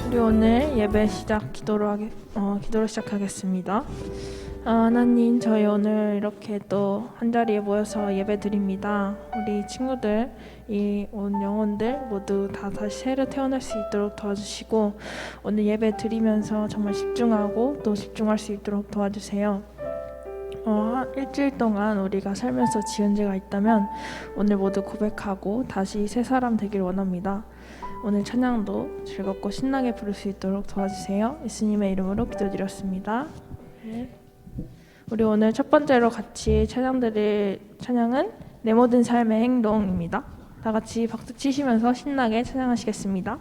우리 오늘 예배 기도로 시작하겠습니다. 하나님, 저희 오늘 이렇게 또 한자리에 모여서 예배 드립니다. 우리 친구들, 이 온 영혼들 모두 다시 새로 태어날 수 있도록 도와주시고, 오늘 예배 드리면서 정말 집중하고 또 집중할 수 있도록 도와주세요. 일주일 동안 우리가 살면서 지은 죄가 있다면 오늘 모두 고백하고 다시 새 사람 되길 원합니다. 오늘 찬양도 즐겁고 신나게 부를 수 있도록 도와주세요. 예수님의 이름으로 기도드렸습니다. 네. 우리 오늘 첫 번째로 같이 찬양드릴 찬양은 내 모든 삶의 행동입니다. 다 같이 박수 치시면서 신나게 찬양하시겠습니다.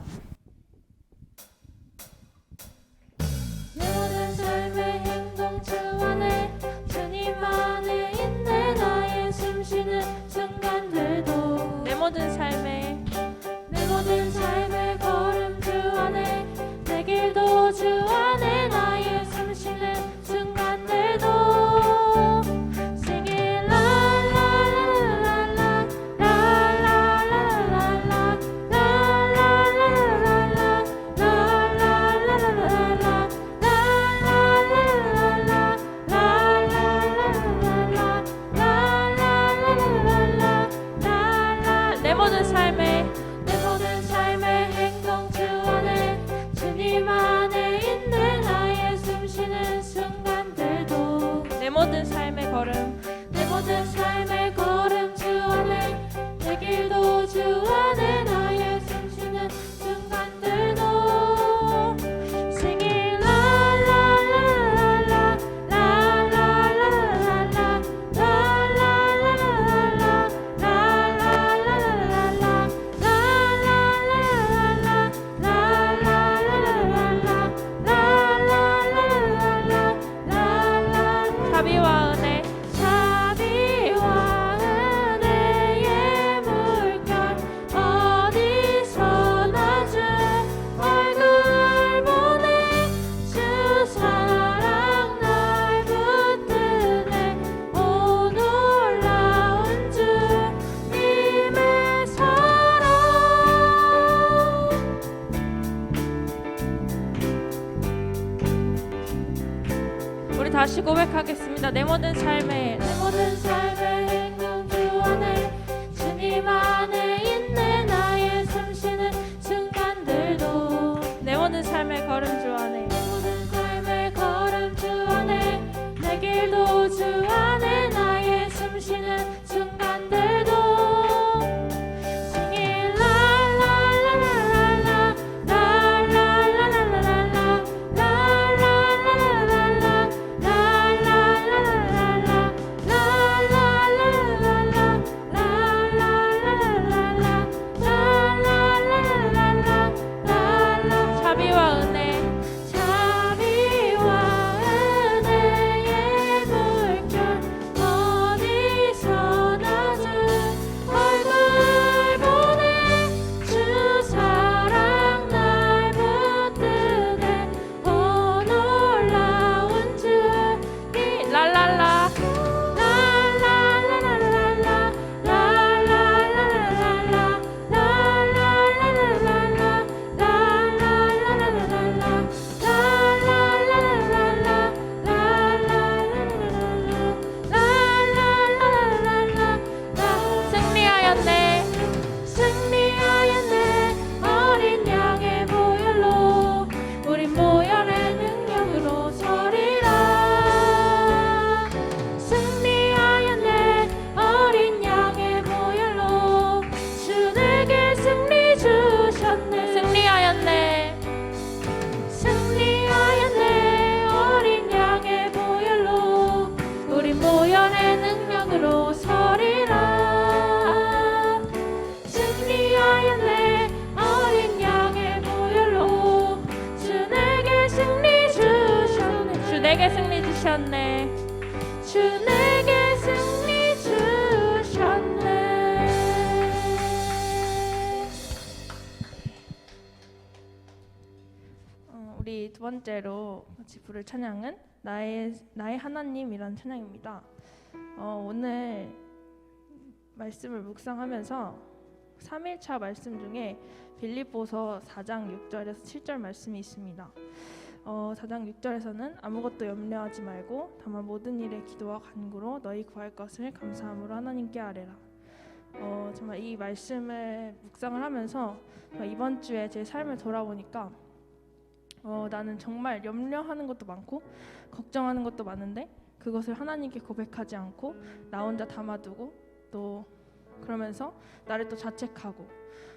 다시 고백하겠습니다. 내 모든 삶의 행동 주 안에 주님 안에 있네. 나의 숨쉬는 순간들도 내 모든 삶의 걸음 주 안에 내 모든 삶의 걸음 주 안에 내 길도 주 안에 나의 숨쉬는 순간들도 주 내게 승리 주셨네. 우리 두 번째로 같이 부를 찬양은 나의 하나님이라는 찬양입니다. 오늘 말씀을 묵상하면서 3일차 말씀 중에 빌립보서 4장 6절에서 7절 말씀이 있습니다. 4장 6절에서는 아무것도 염려하지 말고 다만 모든 일에 기도와 간구로 너희 구할 것을 감사함으로 하나님께 아뢰라. 정말 이 말씀을 묵상을 하면서 이번 주에 제 삶을 돌아보니까 나는 정말 염려하는 것도 많고 걱정하는 것도 많은데 그것을 하나님께 고백하지 않고 나 혼자 담아두고 또 그러면서 나를 또 자책하고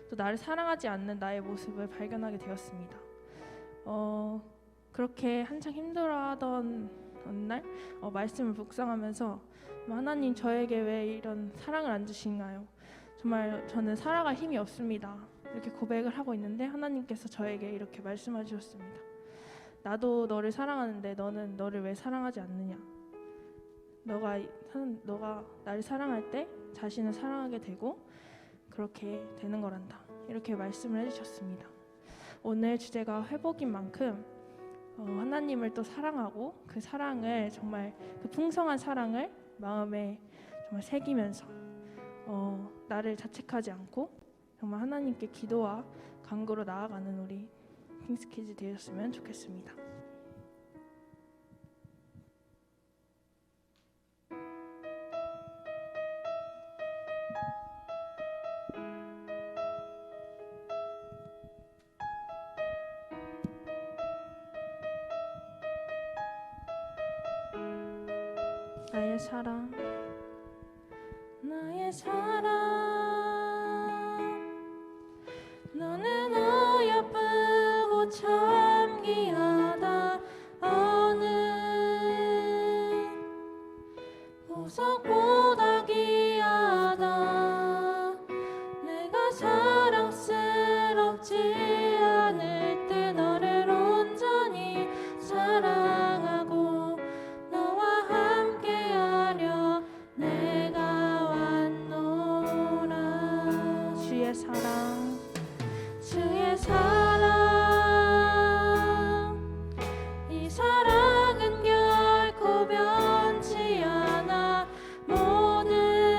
또 나를 사랑하지 않는 나의 모습을 발견하게 되었습니다. 그렇게 한창 힘들어하던 어느 날 말씀을 묵상하면서 하나님 저에게 왜 이런 사랑을 안 주시나요? 정말 저는 살아갈 힘이 없습니다. 이렇게 고백을 하고 있는데 하나님께서 저에게 이렇게 말씀해 주셨습니다. 나도 너를 사랑하는데 너는 너를 왜 사랑하지 않느냐? 너가 나를 사랑할 때 자신을 사랑하게 되고 그렇게 되는 거란다. 이렇게 말씀을 해주셨습니다. 오늘 주제가 회복인 만큼 하나님을 또 사랑하고 그 사랑을 정말 그 풍성한 사랑을 마음에 정말 새기면서 나를 자책하지 않고 정말 하나님께 기도와 간구로 나아가는 우리 킹스키즈 되었으면 좋겠습니다. 나의 사랑, 나의 사랑, 너는 어여쁘고 참 귀하다. 어느 보석보다 귀하다. 내가 사랑스럽지 않을 때 너를 온전히 사랑하고 너와 함께하려 내가 왔노라. 주의 사랑, 주의 사랑, 이 사랑은 결코 변치 않아. 모든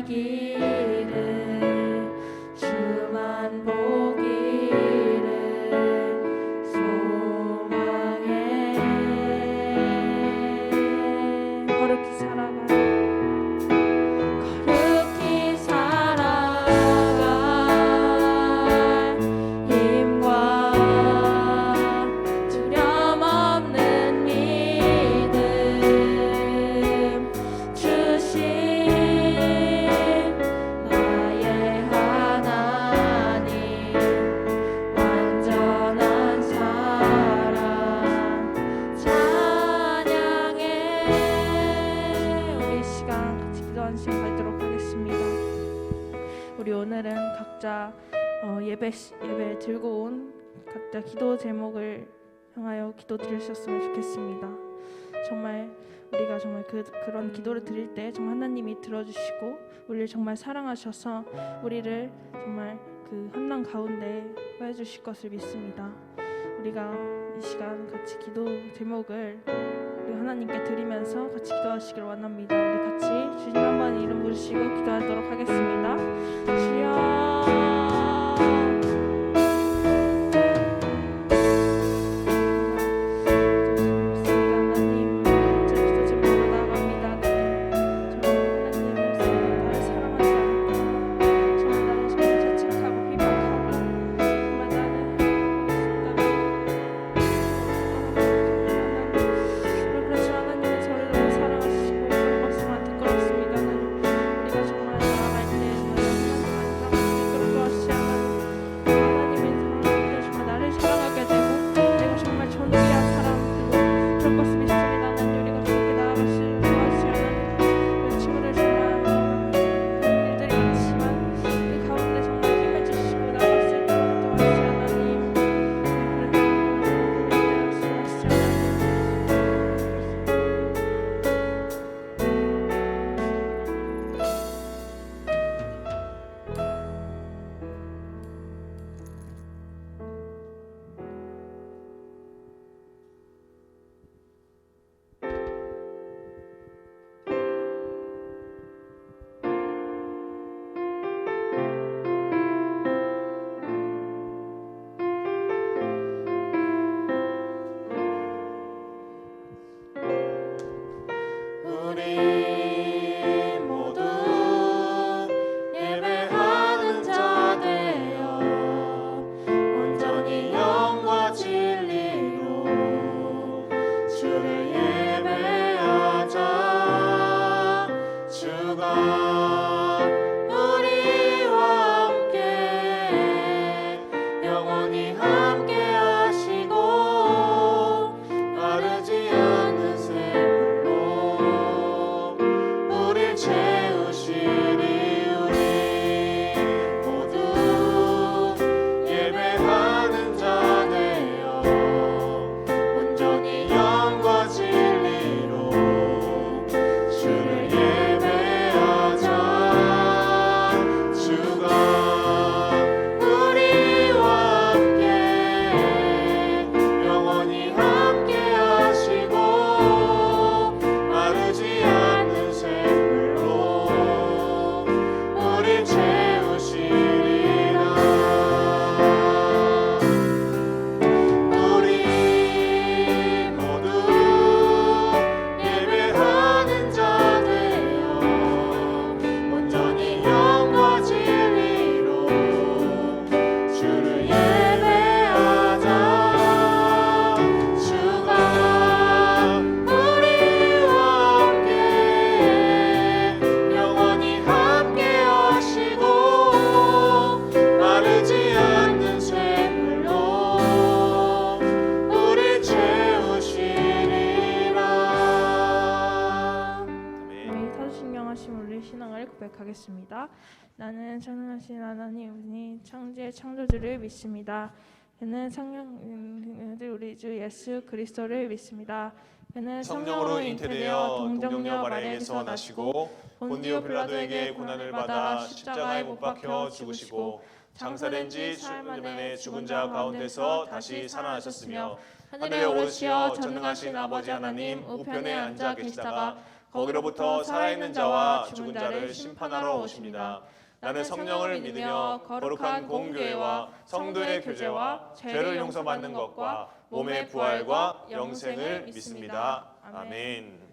살기를 주만 보기를 소망해. 거룩히 살아가 오늘은 각자 예배 들고 온 각자 기도 제목을 향하여 기도 드리셨으면 좋겠습니다. 정말 우리가 정말 그런 기도를 드릴 때 정말 하나님이 들어주시고 우리를 정말 사랑하셔서 우리를 정말 그 환난 가운데 해주실 것을 믿습니다. 우리가 이 시간 같이 기도 제목을 우리 하나님께 드리면서 같이 기도하시길 원합니다. 우리 같이 주님 한번 이름 부르시고 기도하도록 하겠습니다. 주여 고백하겠습니다. 나는 전능하신 하나님이 창조의 창조주를 믿습니다. 그는 성령 우리 주 예수 그리스도를 믿습니다. 그는 성령으로 잉태되어 동정녀 마리아에게서 나시고 본디오 빌라도에게 고난을 받아 십자가에 못 박혀 죽으시고 장사된 지 사흘 만에 죽은 자 가운데서 다시 살아나셨으며 하늘에 오르시어 전능하신 아버지 하나님 우편에 앉아 계시다가 거기로부터 살아있는 자와 죽은 자를 심판하러 오십니다. 나는 성령을 믿으며 거룩한 공교회와 성도의 교제와 죄를 용서받는 것과 몸의 부활과 영생을 믿습니다. 아멘.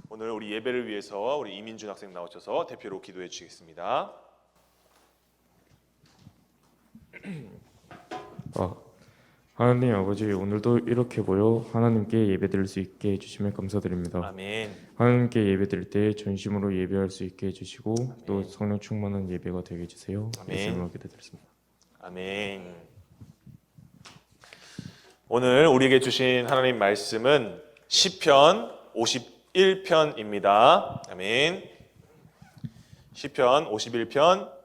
오늘 우리 예배를 위해서 우리 이민준 학생 나오셔서 대표로 기도해 주시겠습니다. 하나님 아버지, 오늘도 이렇게 모여 하나님께 예배드릴 수 있게 해주시면 감사드립니다. 아멘. 하나님께 예배드릴 때 전심으로 예배할 수 있게 해주시고 아멘. 또 성령 충만한 예배가 되게 해주세요. 아멘. 예수님으로 기도드렸습니다. 아멘. 오늘 우리에게 주신 하나님 말씀은 시편 51편입니다. 아멘. 시편 51편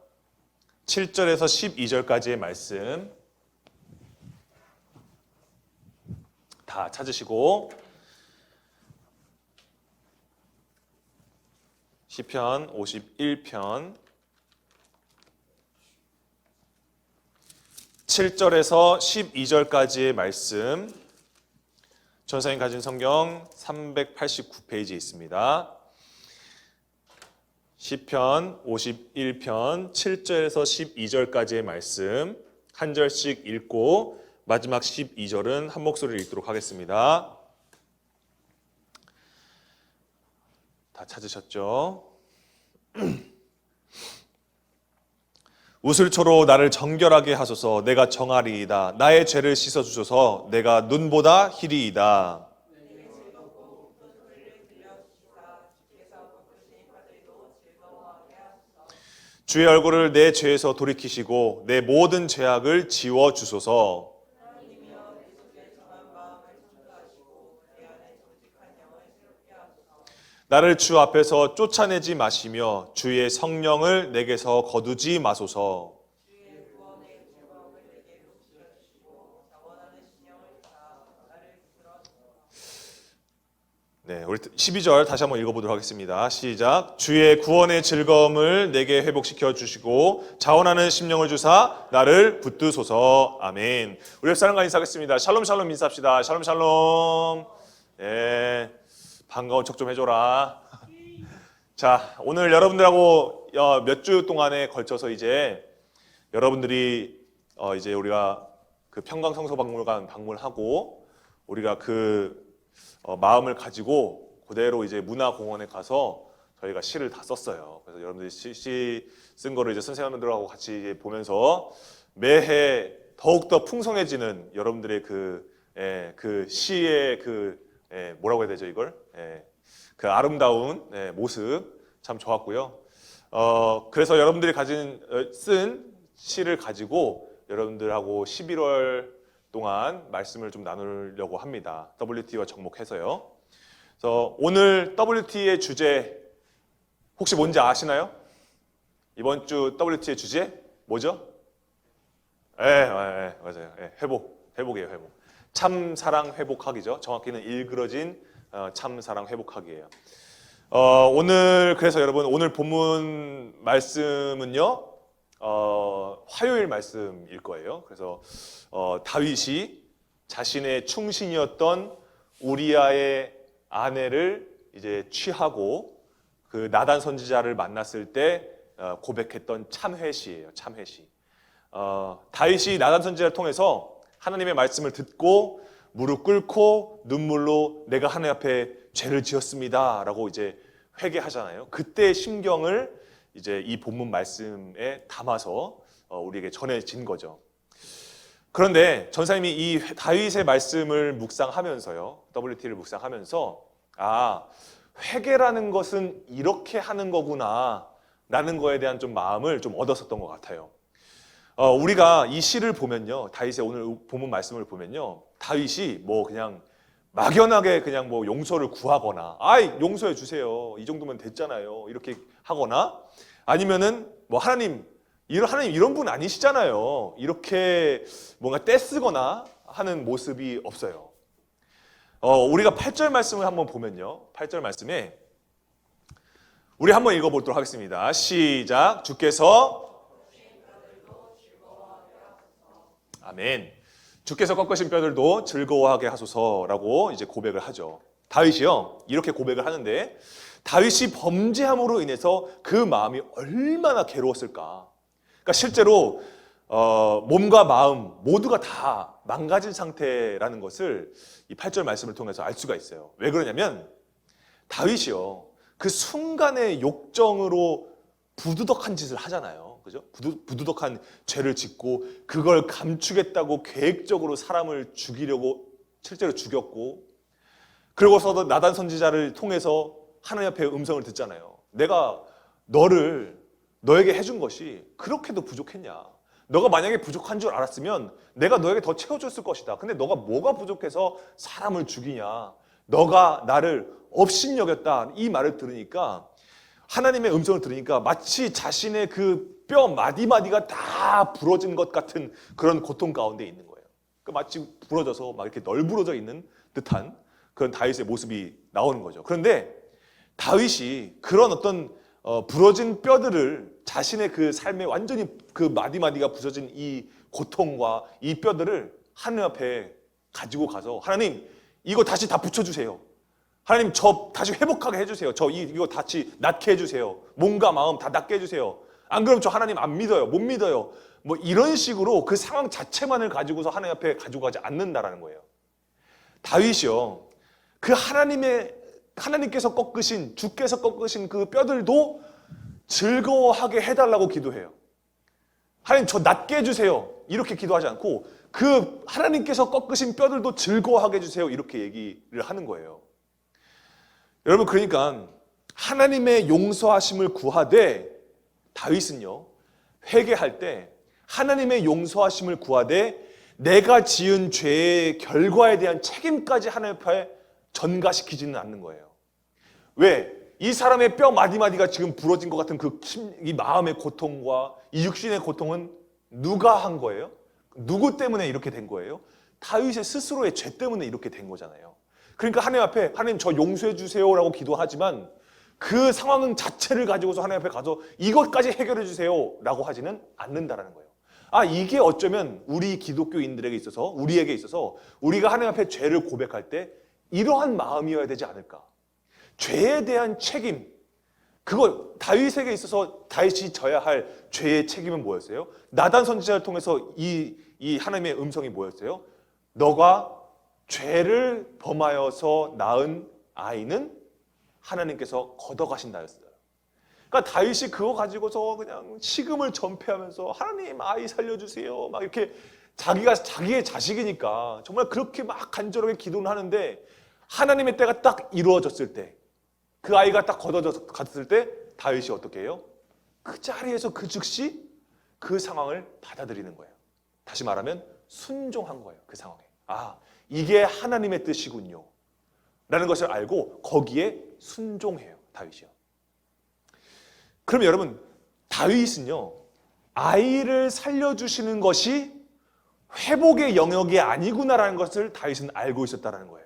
7절에서 12절까지의 말씀 다 찾으시고 시편 51편 7절에서 12절까지의 말씀 전사님 가진 성경 389페이지에 있습니다. 시편 51편 7절에서 12절까지의 말씀 한 절씩 읽고 마지막 12절은 한 목소리를 읽도록 하겠습니다. 다 찾으셨죠? 우슬초로 나를 정결하게 하소서. 내가 정하리이다. 나의 죄를 씻어주소서. 내가 눈보다 희리이다. 주의 얼굴을 내 죄에서 돌이키시고 내 모든 죄악을 지워주소서. 나를 주 앞에서 쫓아내지 마시며 주의 성령을 내게서 거두지 마소서. 네, 우리 12절 다시 한번 읽어보도록 하겠습니다. 시작. 주의 구원의 즐거움을 내게 회복시켜 주시고 자원하는 심령을 주사 나를 붙드소서. 아멘. 우리 옆 사람과 인사하겠습니다. 샬롬 샬롬 인사합시다. 샬롬 샬롬. 예, 반가운 척 좀 해줘라. 자, 오늘 여러분들하고 몇 주 동안에 걸쳐서 이제 여러분들이 이제 우리가 그 평강성서박물관 방문하고 우리가 그 마음을 가지고 그대로 이제 문화공원에 가서 저희가 시를 다 썼어요. 그래서 여러분들이 시 쓴 거를 이제 선생님들하고 같이 이제 보면서 매해 더욱더 풍성해지는 여러분들의 그 시의 뭐라고 해야 되죠 이걸? 그 아름다운 모습 참 좋았고요. 그래서 여러분들이 쓴 시를 가지고 여러분들하고 11월 동안 말씀을 좀 나누려고 합니다. WT와 접목해서요. 그래서 오늘 WT의 주제 혹시 뭔지 아시나요? 이번 주 WT의 주제 뭐죠? 맞아요. 회복이에요, 회복. 참사랑 회복하기죠. 정확히는 일그러진 참사랑 회복하기예요. 오늘 그래서 여러분 오늘 본문 말씀은요. 화요일 말씀일 거예요. 그래서 다윗이 자신의 충신이었던 우리아의 아내를 이제 취하고 그 나단 선지자를 만났을 때 고백했던 참회시예요. 참회시. 다윗이 나단 선지자를 통해서 하나님의 말씀을 듣고 무릎 꿇고 눈물로 내가 하나님 앞에 죄를 지었습니다라고 이제 회개하잖아요. 그때의 심경을 이제 이 본문 말씀에 담아서 우리에게 전해진 거죠. 그런데 전사님이 이 다윗의 말씀을 묵상하면서요, WT를 묵상하면서 회개라는 것은 이렇게 하는 거구나 라는 거에 대한 좀 마음을 좀 얻었었던 것 같아요. 우리가 이 시를 보면요, 다윗의 오늘 본문 말씀을 보면요, 다윗이 뭐 그냥 막연하게 그냥 뭐 용서를 구하거나 용서해 주세요 이 정도면 됐잖아요 이렇게 하거나 아니면은 뭐 하나님 이런 분 아니시잖아요 이렇게 뭔가 떼쓰거나 하는 모습이 없어요. 우리가 8절 말씀을 한번 보면요, 8절 말씀에 우리 한번 읽어보도록 하겠습니다. 시작. 주께서 아멘. 주께서 꺾으신 뼈들도 즐거워하게 하소서라고 이제 고백을 하죠. 다윗이요 이렇게 고백을 하는데 다윗이 범죄함으로 인해서 그 마음이 얼마나 괴로웠을까. 그러니까 실제로 몸과 마음 모두가 다 망가진 상태라는 것을 이 8절 말씀을 통해서 알 수가 있어요. 왜 그러냐면 다윗이요 그 순간의 욕정으로 부두덕한 짓을 하잖아요. 그죠? 부두덕한 죄를 짓고 그걸 감추겠다고 계획적으로 사람을 죽이려고 실제로 죽였고, 그러고서도 나단 선지자를 통해서 하나님 앞에 음성을 듣잖아요. 내가 너에게 해준 것이 그렇게도 부족했냐? 너가 만약에 부족한 줄 알았으면 내가 너에게 더 채워줬을 것이다. 근데 너가 뭐가 부족해서 사람을 죽이냐? 너가 나를 업신여겼다. 이 말을 들으니까, 하나님의 음성을 들으니까 마치 자신의 그 뼈 마디마디가 다 부러진 것 같은 그런 고통 가운데 있는 거예요. 마치 부러져서 막 이렇게 널브러져 있는 듯한 그런 다윗의 모습이 나오는 거죠. 그런데 다윗이 그런 어떤 부러진 뼈들을 자신의 그 삶에 완전히 그 마디마디가 부서진 이 고통과 이 뼈들을 하나님 앞에 가지고 가서, 하나님 이거 다시 다 붙여주세요. 하나님 저 다시 회복하게 해주세요. 이거 다시 낫게 해주세요. 몸과 마음 다 낫게 해주세요. 안 그러면 저 하나님 안 믿어요. 못 믿어요. 뭐 이런 식으로 그 상황 자체만을 가지고서 하나님 앞에 가지고 가지 않는다라는 거예요. 다윗이요 그 하나님께서 꺾으신, 주께서 꺾으신 그 뼈들도 즐거워하게 해달라고 기도해요. 하나님 저 낫게 해주세요. 이렇게 기도하지 않고 그 하나님께서 꺾으신 뼈들도 즐거워하게 해주세요. 이렇게 얘기를 하는 거예요. 여러분, 그러니까 하나님의 용서하심을 구하되, 다윗은요 회개할 때 하나님의 용서하심을 구하되 내가 지은 죄의 결과에 대한 책임까지 하나님 앞에 전가시키지는 않는 거예요. 왜? 이 사람의 뼈 마디마디가 지금 부러진 것 같은 이 마음의 고통과 이 육신의 고통은 누가 한 거예요? 누구 때문에 이렇게 된 거예요? 다윗의 스스로의 죄 때문에 이렇게 된 거잖아요. 그러니까 하나님 앞에 하나님 저 용서해 주세요라고 기도하지만 그 상황 자체를 가지고서 하나님 앞에 가서 이것까지 해결해 주세요라고 하지는 않는다라는 거예요. 이게 어쩌면 우리 기독교인들에게 있어서, 우리에게 있어서 우리가 하나님 앞에 죄를 고백할 때 이러한 마음이어야 되지 않을까. 죄에 대한 책임, 그거 다윗에게 있어서 다윗이 져야 할 죄의 책임은 뭐였어요? 나단 선지자를 통해서 이 하나님의 음성이 뭐였어요? 너가 죄를 범하여서 낳은 아이는 하나님께서 걷어가신다였어요. 그러니까 다윗이 그거 가지고서 그냥 식음을 전폐하면서 하나님 아이 살려주세요 막 이렇게 자기의 자식이니까 정말 그렇게 막 간절하게 기도를 하는데, 하나님의 때가 딱 이루어졌을 때, 그 아이가 딱 걷어져서 갔을 때 다윗이 어떻게 해요? 그 자리에서 그 즉시 그 상황을 받아들이는 거예요. 다시 말하면 순종한 거예요. 그 상황에. 이게 하나님의 뜻이군요 라는 것을 알고 거기에 순종해요. 다윗이요. 그럼 여러분, 다윗은요 아이를 살려주시는 것이 회복의 영역이 아니구나라는 것을 다윗은 알고 있었다는 거예요.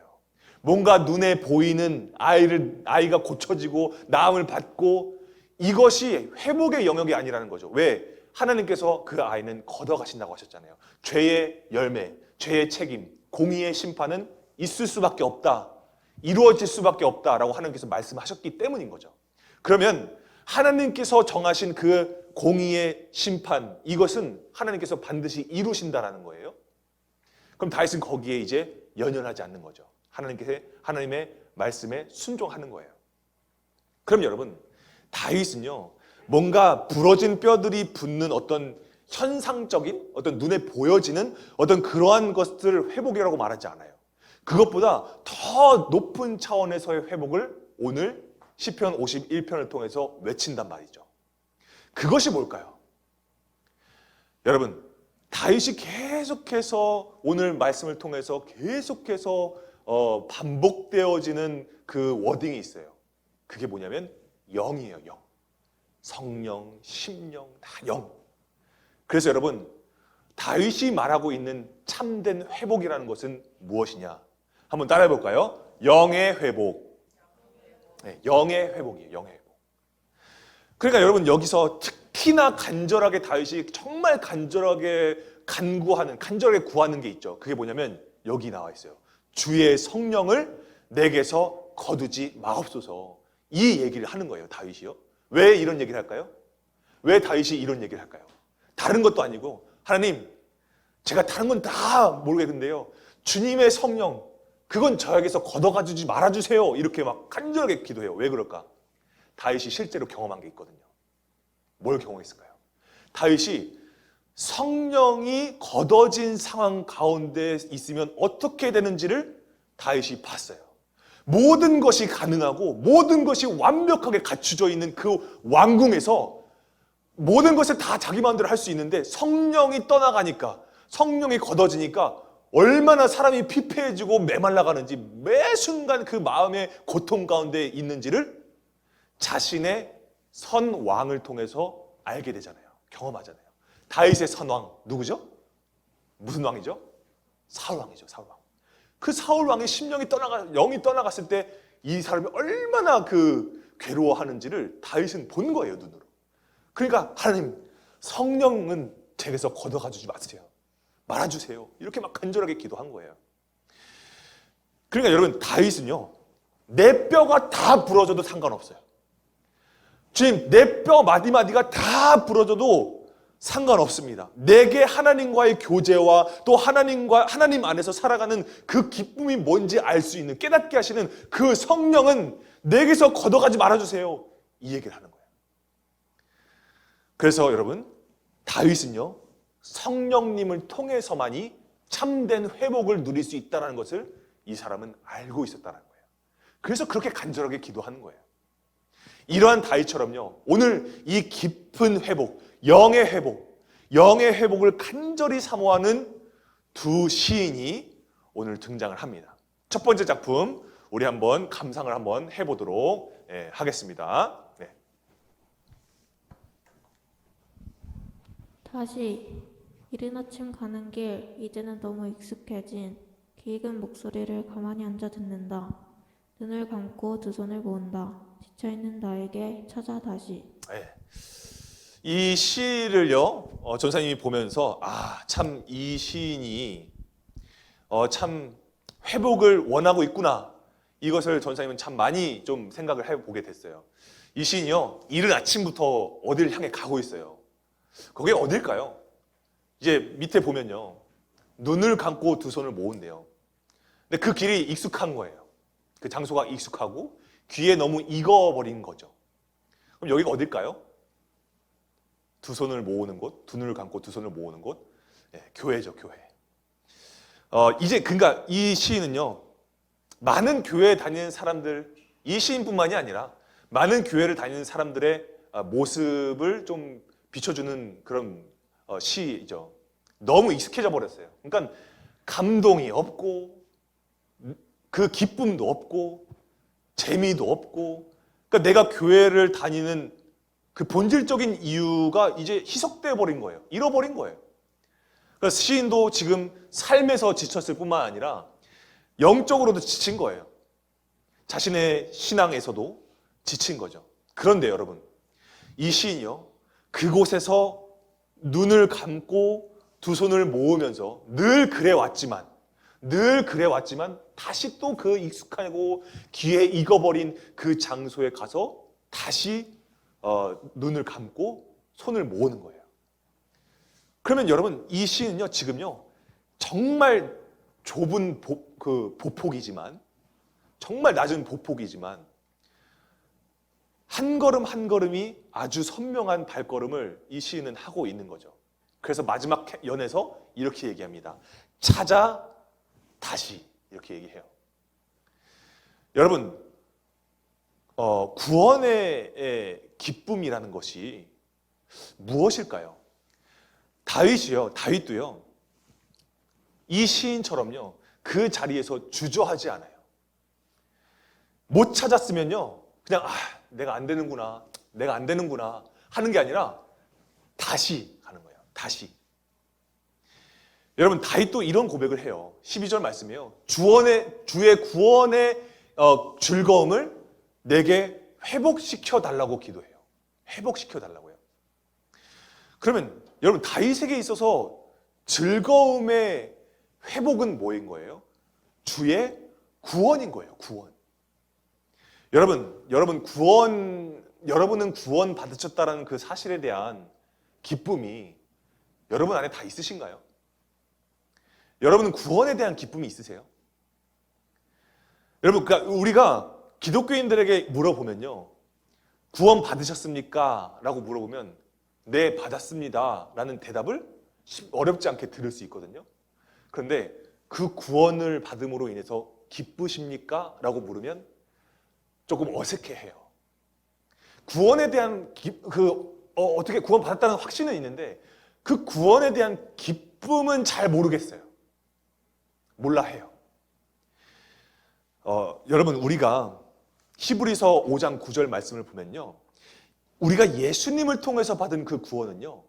뭔가 눈에 보이는 아이가 고쳐지고 나음을 받고 이것이 회복의 영역이 아니라는 거죠. 왜? 하나님께서 그 아이는 걷어가신다고 하셨잖아요. 죄의 열매, 죄의 책임, 공의의 심판은 있을 수밖에 없다, 이루어질 수밖에 없다라고 하나님께서 말씀하셨기 때문인 거죠. 그러면 하나님께서 정하신 그 공의의 심판, 이것은 하나님께서 반드시 이루신다라는 거예요. 그럼 다윗은 거기에 이제 연연하지 않는 거죠. 하나님의 말씀에 순종하는 거예요. 그럼 여러분, 다윗은요 뭔가 부러진 뼈들이 붙는 어떤 현상적인, 어떤 눈에 보여지는 어떤 그러한 것들을 회복이라고 말하지 않아요. 그것보다 더 높은 차원에서의 회복을 오늘 시편 51편을 통해서 외친단 말이죠. 그것이 뭘까요? 여러분, 다윗이 계속해서 오늘 말씀을 통해서 계속해서 반복되어지는 그 워딩이 있어요. 그게 뭐냐면 영이에요. 영. 성령, 심령, 다 영. 그래서 여러분, 다윗이 말하고 있는 참된 회복이라는 것은 무엇이냐? 한번 따라해 볼까요? 영의 회복. 네, 영의 회복이에요. 영의 회복. 그러니까 여러분, 여기서 특히나 간절하게 다윗이 정말 간절하게 간절하게 구하는 게 있죠. 그게 뭐냐면 여기 나와 있어요. 주의 성령을 내게서 거두지 마옵소서. 이 얘기를 하는 거예요, 다윗이요. 왜 이런 얘기를 할까요? 왜 다윗이 이런 얘기를 할까요? 다른 것도 아니고, 하나님, 제가 다른 건 다 모르겠는데요, 주님의 성령, 그건 저에게서 걷어가주지 말아주세요. 이렇게 막 간절하게 기도해요. 왜 그럴까? 다윗이 실제로 경험한 게 있거든요. 뭘 경험했을까요? 다윗이 성령이 걷어진 상황 가운데 있으면 어떻게 되는지를 다윗이 봤어요. 모든 것이 가능하고 모든 것이 완벽하게 갖추져 있는 그 왕궁에서 모든 것을 다 자기 마음대로 할 수 있는데 성령이 떠나가니까, 성령이 걷어지니까 얼마나 사람이 피폐해지고 메말라가는지, 매 순간 그 마음의 고통 가운데 있는지를 자신의 선 왕을 통해서 알게 되잖아요. 경험하잖아요. 다윗의 선왕 누구죠? 무슨 왕이죠? 사울 왕이죠. 사울 왕. 그 사울 왕의 영이 떠나갔을 때 이 사람이 얼마나 그 괴로워하는지를 다윗은 본 거예요, 눈으로. 그러니까 하나님, 성령은 제게서 걷어가주지 마세요. 말아주세요. 이렇게 막 간절하게 기도한 거예요. 그러니까 여러분, 다윗은요, 내 뼈가 다 부러져도 상관없어요. 주님, 내 뼈 마디마디가 다 부러져도 상관없습니다. 내게 하나님과의 교제와 또 하나님 안에서 살아가는 그 기쁨이 뭔지 알 수 있는, 깨닫게 하시는 그 성령은 내게서 걷어가지 말아주세요. 이 얘기를 하는 거예요. 그래서 여러분, 다윗은요, 성령님을 통해서만이 참된 회복을 누릴 수 있다는 것을 이 사람은 알고 있었다는 거예요. 그래서 그렇게 간절하게 기도하는 거예요. 이러한 다윗처럼요, 오늘 이 깊은 회복, 영의 회복을 간절히 사모하는 두 시인이 오늘 등장을 합니다. 첫 번째 작품, 우리 한번 감상을 한번 해보도록 하겠습니다. 네. 다시 이른 아침 가는 길, 이제는 너무 익숙해진 기익은 목소리를 가만히 앉아 듣는다. 눈을 감고 두 손을 모은다. 지쳐있는 나에게 찾아 다시. 네. 이 시를요, 전사님이 보면서 참 이 시인이 참 회복을 원하고 있구나, 이것을 전사님은 참 많이 좀 생각을 해보게 됐어요. 이 시인이요, 이른 아침부터 어디를 향해 가고 있어요. 그게 어딜까요? 이제 밑에 보면요, 눈을 감고 두 손을 모은대요. 근데 그 길이 익숙한 거예요. 그 장소가 익숙하고 귀에 너무 익어버린 거죠. 그럼 여기가 어딜까요? 두 손을 모으는 곳, 두 눈을 감고 두 손을 모으는 곳, 교회죠, 교회. 이제 그러니까 이 시인은요, 많은 교회에 다니는 사람들, 이 시인뿐만이 아니라 많은 교회를 다니는 사람들의 모습을 좀 비춰주는 그런 시죠. 너무 익숙해져 버렸어요. 그러니까 감동이 없고, 그 기쁨도 없고, 재미도 없고, 그러니까 내가 교회를 다니는 그 본질적인 이유가 이제 희석되어 버린 거예요. 잃어버린 거예요. 그래서 시인도 지금 삶에서 지쳤을 뿐만 아니라 영적으로도 지친 거예요. 자신의 신앙에서도 지친 거죠. 그런데 여러분, 이 시인이요, 그곳에서 눈을 감고 두 손을 모으면서 늘 그래왔지만 다시 또 그 익숙하고 귀에 익어버린 그 장소에 가서 다시 눈을 감고 손을 모으는 거예요. 그러면 여러분, 이 시는요, 지금요, 정말 좁은 보폭이지만, 정말 낮은 보폭이지만, 한 걸음 한 걸음이 아주 선명한 발걸음을 이 시인은 하고 있는 거죠. 그래서 마지막 연에서 이렇게 얘기합니다. 찾아 다시, 이렇게 얘기해요. 여러분, 구원의 기쁨이라는 것이 무엇일까요? 다윗도요, 이 시인처럼요, 그 자리에서 주저하지 않아요. 못 찾았으면요, 그냥 내가 안 되는구나 하는 게 아니라 다시 가는 거예요. 다시. 여러분, 다윗도 이런 고백을 해요. 12절 말씀이에요. 주의 구원의 즐거움을 내게 회복시켜 달라고 기도해요. 회복시켜 달라고요. 그러면 여러분, 다윗에게 있어서 즐거움의 회복은 뭐인 거예요? 주의 구원인 거예요. 구원. 여러분은 구원 받으셨다는 그 사실에 대한 기쁨이 여러분 안에 다 있으신가요? 여러분은 구원에 대한 기쁨이 있으세요? 여러분, 그러니까 우리가 기독교인들에게 물어보면요, 구원 받으셨습니까? 라고 물어보면 네, 받았습니다 라는 대답을 어렵지 않게 들을 수 있거든요. 그런데 그 구원을 받음으로 인해서 기쁘십니까? 라고 물으면 조금 어색해해요. 구원에 대한 어떻게 구원 받았다는 확신은 있는데 그 구원에 대한 기쁨은 잘 모르겠어요. 몰라 해요. 여러분, 우리가 히브리서 5장 9절 말씀을 보면요, 우리가 예수님을 통해서 받은 그 구원은요,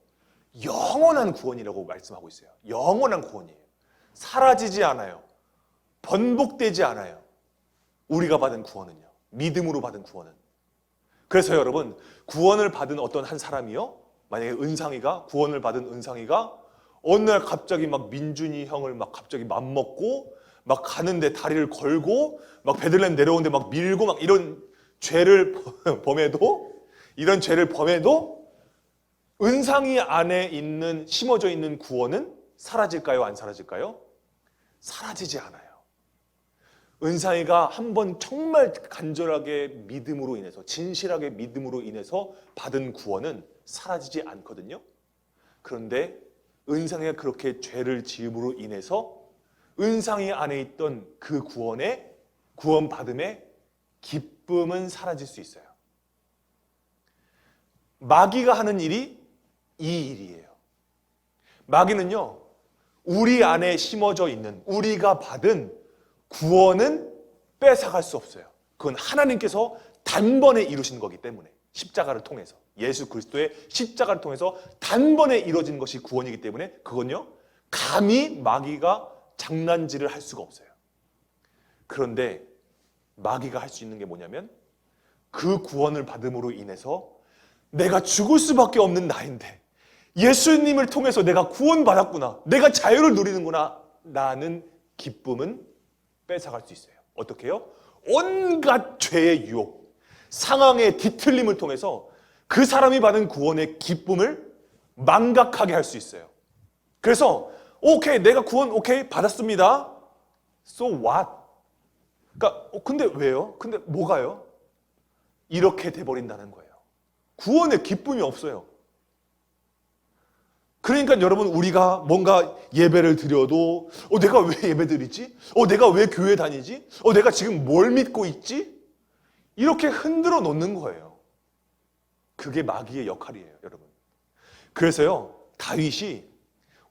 영원한 구원이라고 말씀하고 있어요. 영원한 구원이에요. 사라지지 않아요. 번복되지 않아요. 우리가 받은 구원은요, 믿음으로 받은 구원은. 그래서 여러분, 구원을 받은 어떤 한 사람이요, 만약에 구원을 받은 은상이가 어느 날 갑자기 막 민준이 형을 막 갑자기 맘먹고 막 가는데 다리를 걸고 막 베들레헴 내려오는데 막 밀고 막 이런 죄를 범해도 은상이 안에 심어져 있는 구원은 사라질까요? 안 사라질까요? 사라지지 않아요. 은상이가 한번 정말 간절하게 믿음으로 인해서, 진실하게 믿음으로 인해서 받은 구원은 사라지지 않거든요. 그런데 은상이가 그렇게 죄를 지음으로 인해서 은상이 안에 있던 그 구원받음의 기쁨은 사라질 수 있어요. 마귀가 하는 일이 이 일이에요. 마귀는요, 우리 안에 심어져 있는, 우리가 받은 구원은 뺏어갈 수 없어요. 그건 하나님께서 단번에 이루신 거기 때문에, 십자가를 통해서, 예수 그리스도의 십자가를 통해서 단번에 이루어진 것이 구원이기 때문에 그건요, 감히 마귀가 장난질을 할 수가 없어요. 그런데 마귀가 할 수 있는 게 뭐냐면, 그 구원을 받음으로 인해서 내가 죽을 수밖에 없는 나인데 예수님을 통해서 내가 구원받았구나, 내가 자유를 누리는구나 라는 기쁨은 뺏어갈 수 있어요. 어떻게 해요? 온갖 죄의 유혹, 상황의 뒤틀림을 통해서 그 사람이 받은 구원의 기쁨을 망각하게 할 수 있어요. 그래서 오케이, 내가 구원 받았습니다. So what? 그러니까 근데 왜요? 근데 뭐가요? 이렇게 돼버린다는 거예요. 구원의 기쁨이 없어요. 그러니까 여러분, 우리가 뭔가 예배를 드려도 내가 왜 예배 드리지? 내가 왜 교회 다니지? 내가 지금 뭘 믿고 있지? 이렇게 흔들어 놓는 거예요. 그게 마귀의 역할이에요, 여러분. 그래서요, 다윗이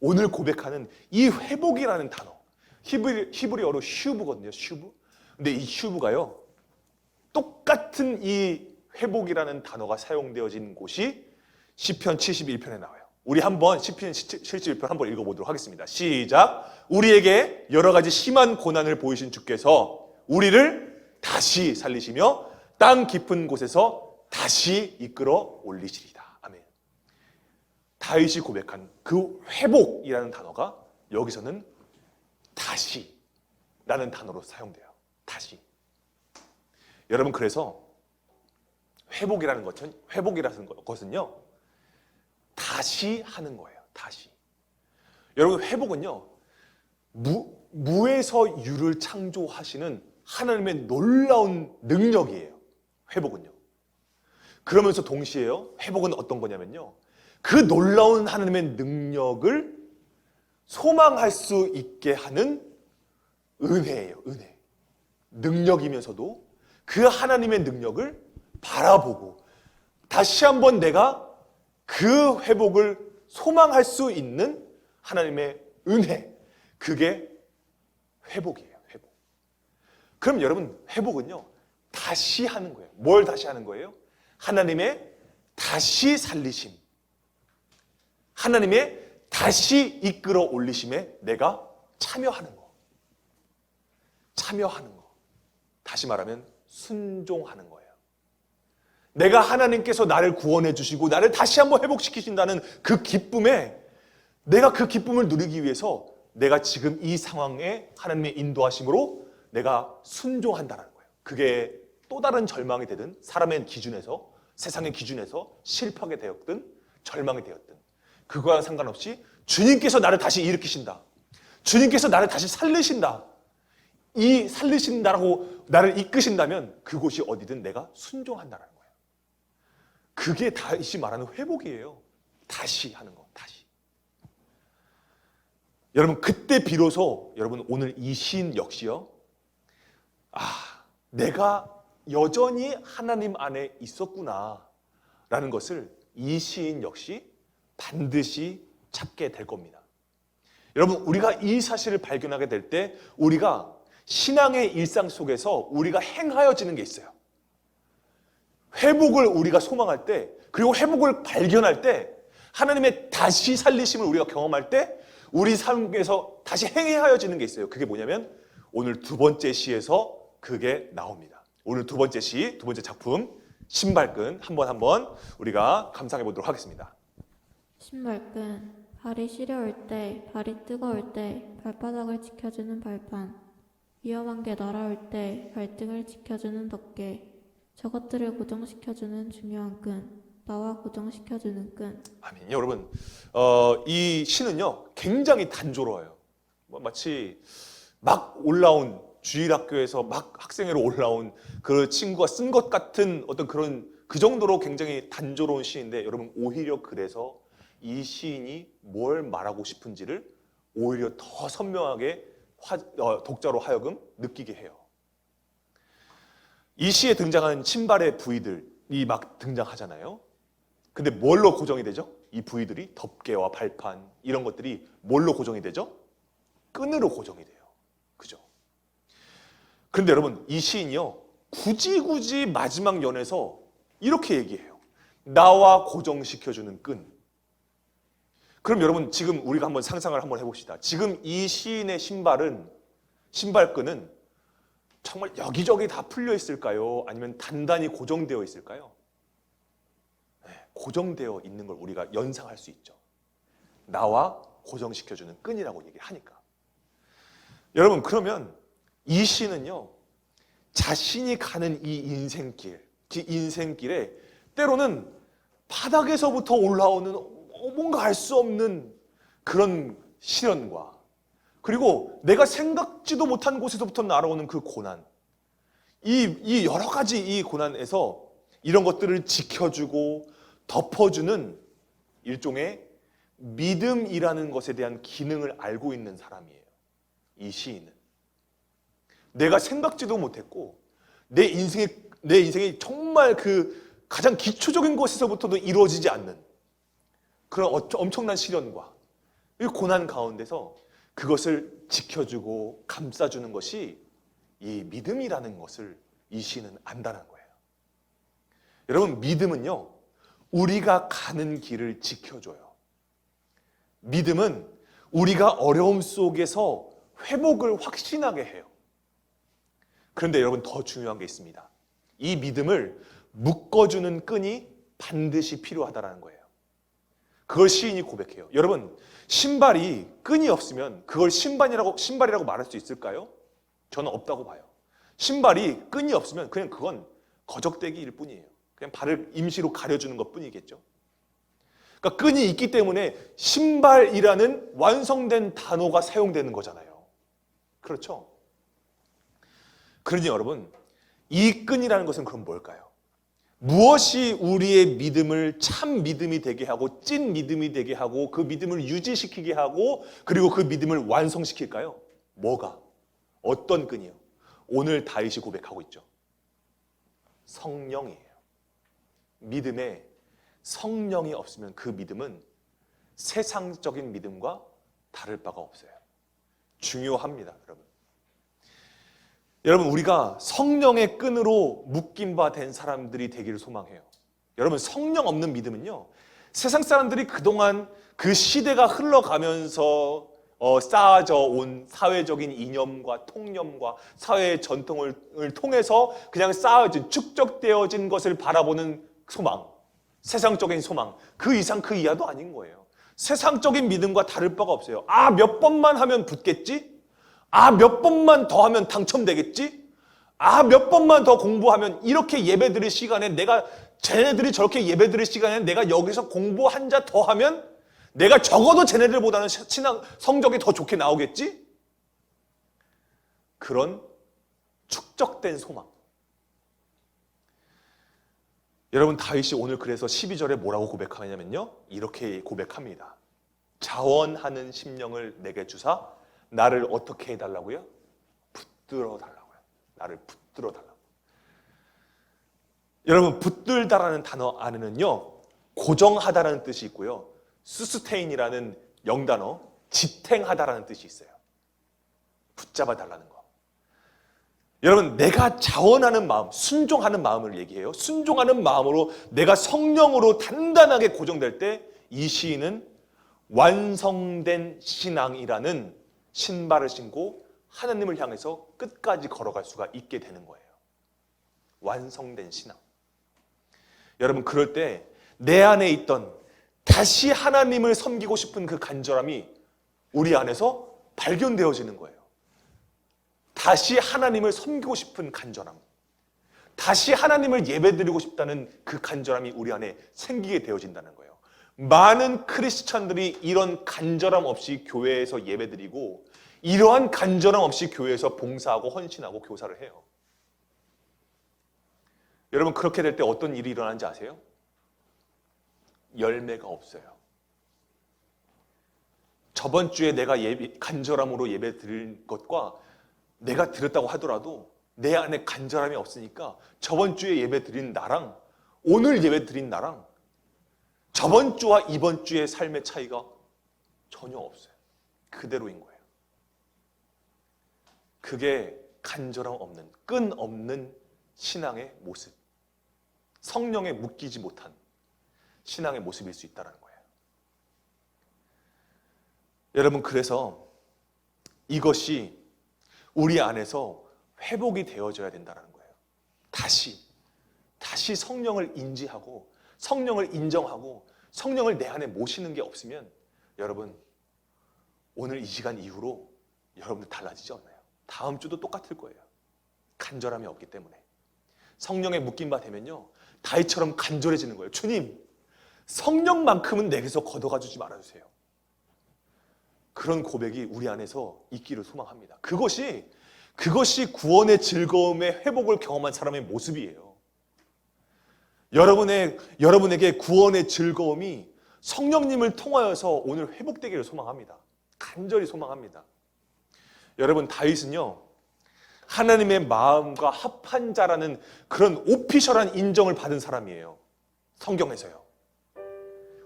오늘 고백하는 이 회복이라는 단어, 히브리어로 슈브거든요, 슈브. 근데 이 슈브가요, 똑같은 이 회복이라는 단어가 사용되어진 곳이 시편 71편에 나와요. 우리 한번 시편 71편 한번 읽어보도록 하겠습니다. 시작. 우리에게 여러 가지 심한 고난을 보이신 주께서 우리를 다시 살리시며 땅 깊은 곳에서 다시 이끌어 올리시리다. 아멘. 다윗이 고백한 그 회복이라는 단어가 여기서는 다시라는 단어로 사용돼요. 다시. 여러분, 그래서 회복이라는 것은요, 다시 하는 거예요. 다시. 여러분, 회복은요, 무에서 유를 창조하시는 하나님의 놀라운 능력이에요. 회복은요. 그러면서 동시에요, 회복은 어떤 거냐면요, 그 놀라운 하나님의 능력을 소망할 수 있게 하는 은혜예요. 은혜. 능력이면서도 그 하나님의 능력을 바라보고 다시 한번 내가 그 회복을 소망할 수 있는 하나님의 은혜, 그게 회복이에요. 회복. 그럼 여러분, 회복은요, 다시 하는 거예요. 뭘 다시 하는 거예요? 하나님의 다시 살리심, 하나님의 다시 이끌어 올리심에 내가 참여하는 거. 참여하는 거. 다시 말하면 순종하는 거예요. 내가 하나님께서 나를 구원해 주시고 나를 다시 한번 회복시키신다는 그 기쁨에, 내가 그 기쁨을 누리기 위해서 내가 지금 이 상황에 하나님의 인도하심으로 내가 순종한다라는 거예요. 그게 또 다른 절망이 되든 사람의 기준에서 세상의 기준에서 실패하게 되었든 절망이 되었든 그거와 상관없이 주님께서 나를 다시 일으키신다. 주님께서 나를 다시 살리신다. 이 살리신다라고 나를 이끄신다면 그곳이 어디든 내가 순종한다라는 거예요. 그게 다시 말하는 회복이에요. 다시 하는 거, 다시. 여러분 그때 비로소 여러분 오늘 이 시인 역시요. 내가 여전히 하나님 안에 있었구나라는 것을 이 시인 역시 반드시 찾게 될 겁니다. 여러분 우리가 이 사실을 발견하게 될 때 우리가 신앙의 일상 속에서 우리가 행하여지는 게 있어요. 회복을 우리가 소망할 때 그리고 회복을 발견할 때 하나님의 다시 살리심을 우리가 경험할 때 우리 삶에서 다시 행하여지는 게 있어요. 그게 뭐냐면 오늘 두 번째 시에서 그게 나옵니다. 오늘 두 번째 시, 두 번째 작품 신발끈 한번 우리가 감상해 보도록 하겠습니다. 신발끈, 발이 시려울 때, 발이 뜨거울 때 발바닥을 지켜주는 발판, 위험한 게 날아올 때 발등을 지켜주는 덮개, 저것들을 고정시켜주는 중요한 끈, 나와 고정시켜주는 끈. 아멘. 여러분, 이 시는요 굉장히 단조로워요. 마치 막 올라온 주일학교에서 막 학생회로 올라온 그 친구가 쓴 것 같은 어떤 그런 그 정도로 굉장히 단조로운 시인데 여러분 오히려 그래서 이 시인이 뭘 말하고 싶은지를 오히려 더 선명하게 독자로 하여금 느끼게 해요. 이 시에 등장하는 신발의 부위들이 막 등장하잖아요. 근데 뭘로 고정이 되죠? 이 부위들이 덮개와 발판 이런 것들이 뭘로 고정이 되죠? 끈으로 고정이 돼요. 그죠? 그런데 여러분 이 시인이요 굳이 마지막 연에서 이렇게 얘기해요. 나와 고정시켜주는 끈. 그럼 여러분 지금 우리가 한번 상상을 한번 해봅시다. 지금 이 시인의 신발끈은 정말 여기저기 다 풀려 있을까요? 아니면 단단히 고정되어 있을까요? 네, 고정되어 있는 걸 우리가 연상할 수 있죠. 나와 고정시켜주는 끈이라고 얘기하니까. 여러분 그러면 이 시는요 자신이 가는 이 인생길에 때로는 바닥에서부터 올라오는 뭔가 알 수 없는 그런 시련과 그리고 내가 생각지도 못한 곳에서부터 날아오는 그 고난, 이 여러 가지 이 고난에서 이런 것들을 지켜주고 덮어주는 일종의 믿음이라는 것에 대한 기능을 알고 있는 사람이에요. 이 시인은 내가 생각지도 못했고 내 인생이 정말 그 가장 기초적인 것에서부터도 이루어지지 않는 그런 엄청난 시련과 이 고난 가운데서 그것을 지켜주고 감싸주는 것이 이 믿음이라는 것을 이 시인은 안다는 거예요. 여러분 믿음은요 우리가 가는 길을 지켜줘요. 믿음은 우리가 어려움 속에서 회복을 확신하게 해요. 그런데 여러분 더 중요한 게 있습니다. 이 믿음을 묶어주는 끈이 반드시 필요하다는 거예요. 그걸 시인이 고백해요. 여러분 신발이 끈이 없으면 그걸 신발이라고 말할 수 있을까요? 저는 없다고 봐요. 신발이 끈이 없으면 그냥 그건 거적대기일 뿐이에요. 그냥 발을 임시로 가려주는 것 뿐이겠죠. 그러니까 끈이 있기 때문에 신발이라는 완성된 단어가 사용되는 거잖아요. 그렇죠? 그러니 여러분 이 끈이라는 것은 그럼 뭘까요? 무엇이 우리의 믿음을 참 믿음이 되게 하고 찐 믿음이 되게 하고 그 믿음을 유지시키게 하고 그리고 그 믿음을 완성시킬까요? 뭐가? 어떤 끈이요? 오늘 다윗이 고백하고 있죠. 성령이에요. 믿음에 성령이 없으면 그 믿음은 세상적인 믿음과 다를 바가 없어요. 중요합니다, 여러분. 여러분 우리가 성령의 끈으로 묶인 바 된 사람들이 되기를 소망해요. 여러분 성령 없는 믿음은요 세상 사람들이 그동안 그 시대가 흘러가면서 쌓아져 온 사회적인 이념과 통념과 사회의 전통을 통해서 그냥 쌓아진 축적되어진 것을 바라보는 소망, 세상적인 소망, 그 이상 그 이하도 아닌 거예요. 세상적인 믿음과 다를 바가 없어요. 몇 번만 하면 붙겠지? 아, 몇 번만 더 하면 당첨되겠지? 아, 몇 번만 더 공부하면 이렇게 예배 드릴 시간에 쟤네들이 저렇게 예배 드릴 시간에 내가 여기서 공부 한 자 더 하면 내가 적어도 쟤네들보다는 신앙 성적이 더 좋게 나오겠지? 그런 축적된 소망. 여러분, 다윗이 오늘 그래서 12절에 뭐라고 고백하냐면요, 이렇게 고백합니다. 자원하는 심령을 내게 주사 나를 어떻게 해달라고요? 붙들어 달라고요. 나를 붙들어 달라고. 여러분, 붙들다라는 단어 안에는요, 고정하다라는 뜻이 있고요, 수스테인이라는 영단어, 지탱하다라는 뜻이 있어요. 붙잡아 달라는 거. 여러분, 내가 자원하는 마음, 순종하는 마음을 얘기해요. 순종하는 마음으로 내가 성령으로 단단하게 고정될 때 이 시인은 완성된 신앙이라는 신발을 신고 하나님을 향해서 끝까지 걸어갈 수가 있게 되는 거예요. 완성된 신앙. 여러분, 그럴 때 내 안에 있던 다시 하나님을 섬기고 싶은 그 간절함이 우리 안에서 발견되어지는 거예요. 다시 하나님을 섬기고 싶은 간절함, 다시 하나님을 예배드리고 싶다는 그 간절함이 우리 안에 생기게 되어진다는 거예요. 많은 크리스찬들이 이런 간절함 없이 교회에서 예배드리고 이러한 간절함 없이 교회에서 봉사하고 헌신하고 교사를 해요. 여러분, 그렇게 될 때 어떤 일이 일어나는지 아세요? 열매가 없어요. 저번 주에 내가 간절함으로 예배 드릴 것과 내가 드렸다고 하더라도 내 안에 간절함이 없으니까 저번 주에 예배 드린 나랑 오늘 예배 드린 나랑 저번 주와 이번 주의 삶의 차이가 전혀 없어요. 그대로인 거예요. 그게 간절함 없는, 끈 없는 신앙의 모습, 성령에 묶이지 못한 신앙의 모습일 수 있다는 거예요. 여러분, 그래서 이것이 우리 안에서 회복이 되어져야 된다는 거예요. 다시 성령을 인지하고 성령을 인정하고 성령을 내 안에 모시는 게 없으면 여러분, 오늘 이 시간 이후로 여러분들 달라지지 않나요? 다음 주도 똑같을 거예요. 간절함이 없기 때문에. 성령에 묶인 바 되면요, 다윗처럼 간절해지는 거예요. 주님, 성령만큼은 내게서 걷어가 주지 말아주세요. 그런 고백이 우리 안에서 있기를 소망합니다. 그것이 구원의 즐거움의 회복을 경험한 사람의 모습이에요. 여러분에게 구원의 즐거움이 성령님을 통하여서 오늘 회복되기를 소망합니다. 간절히 소망합니다. 여러분, 다윗은요, 하나님의 마음과 합한 자라는 그런 오피셜한 인정을 받은 사람이에요. 성경에서요.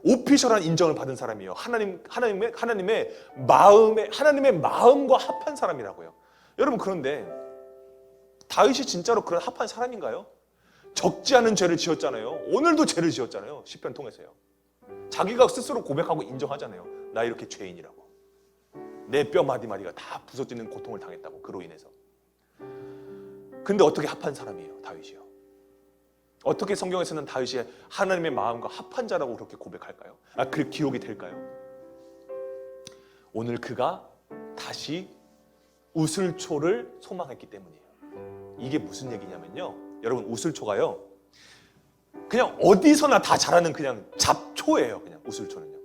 오피셜한 인정을 받은 사람이에요. 하나님의 마음과 합한 사람이라고요. 여러분, 그런데 다윗이 진짜로 그런 합한 사람인가요? 적지 않은 죄를 지었잖아요. 오늘도 죄를 지었잖아요. 시편 통해서요. 자기가 스스로 고백하고 인정하잖아요. 나 이렇게 죄인이라고. 내 뼈 마디마디가 다 부서지는 고통을 당했다고, 그로 인해서. 근데 어떻게 합한 사람이에요, 다윗이요? 어떻게 성경에서는 다윗이 하나님의 마음과 합한 자라고 그렇게 고백할까요? 그 기록이 될까요? 오늘 그가 다시 우슬초를 소망했기 때문이에요. 이게 무슨 얘기냐면요, 여러분, 우슬초가요, 그냥 어디서나 다 자라는 그냥 잡초예요. 그냥 우슬초는요,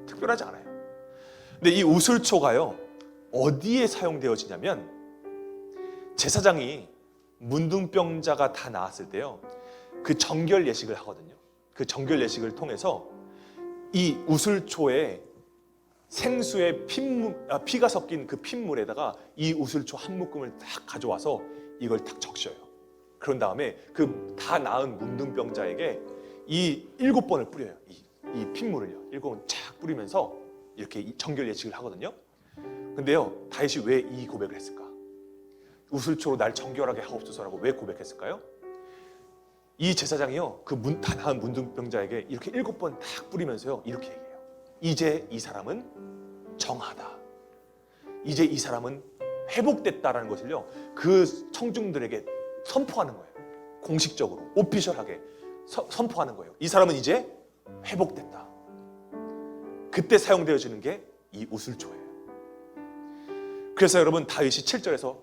특별하지 않아요. 근데 이 우슬초가요, 어디에 사용되어지냐면, 제사장이 문둥병자가 다 나았을 때요, 그 정결 예식을 하거든요. 그 정결 예식을 통해서 이 우슬초에 생수의 피가 섞인 그 핏물에다가 이 우슬초 한 묶음을 딱 가져와서 이걸 딱 적셔요. 그런 다음에 그 다 나은 문둥병자에게 이 7번을 뿌려요. 이 핏물을요, 7번 쫙 뿌리면서 이렇게 정결 예식을 하거든요. 근데요, 다윗이 왜 이 고백을 했을까? 우슬초로 날 정결하게 하옵소서라고 왜 고백했을까요? 이 제사장이요, 그 다 나은 문둥병자에게 이렇게 7번 딱 뿌리면서요, 이렇게 얘기해요. 이제 이 사람은 정하다. 이제 이 사람은 회복됐다라는 것을요, 그 청중들에게 선포하는 거예요. 공식적으로, 오피셜하게 선포하는 거예요. 이 사람은 이제 회복됐다. 그때 사용되어지는 게 이 우슬초예요. 그래서 여러분 다윗이 7절에서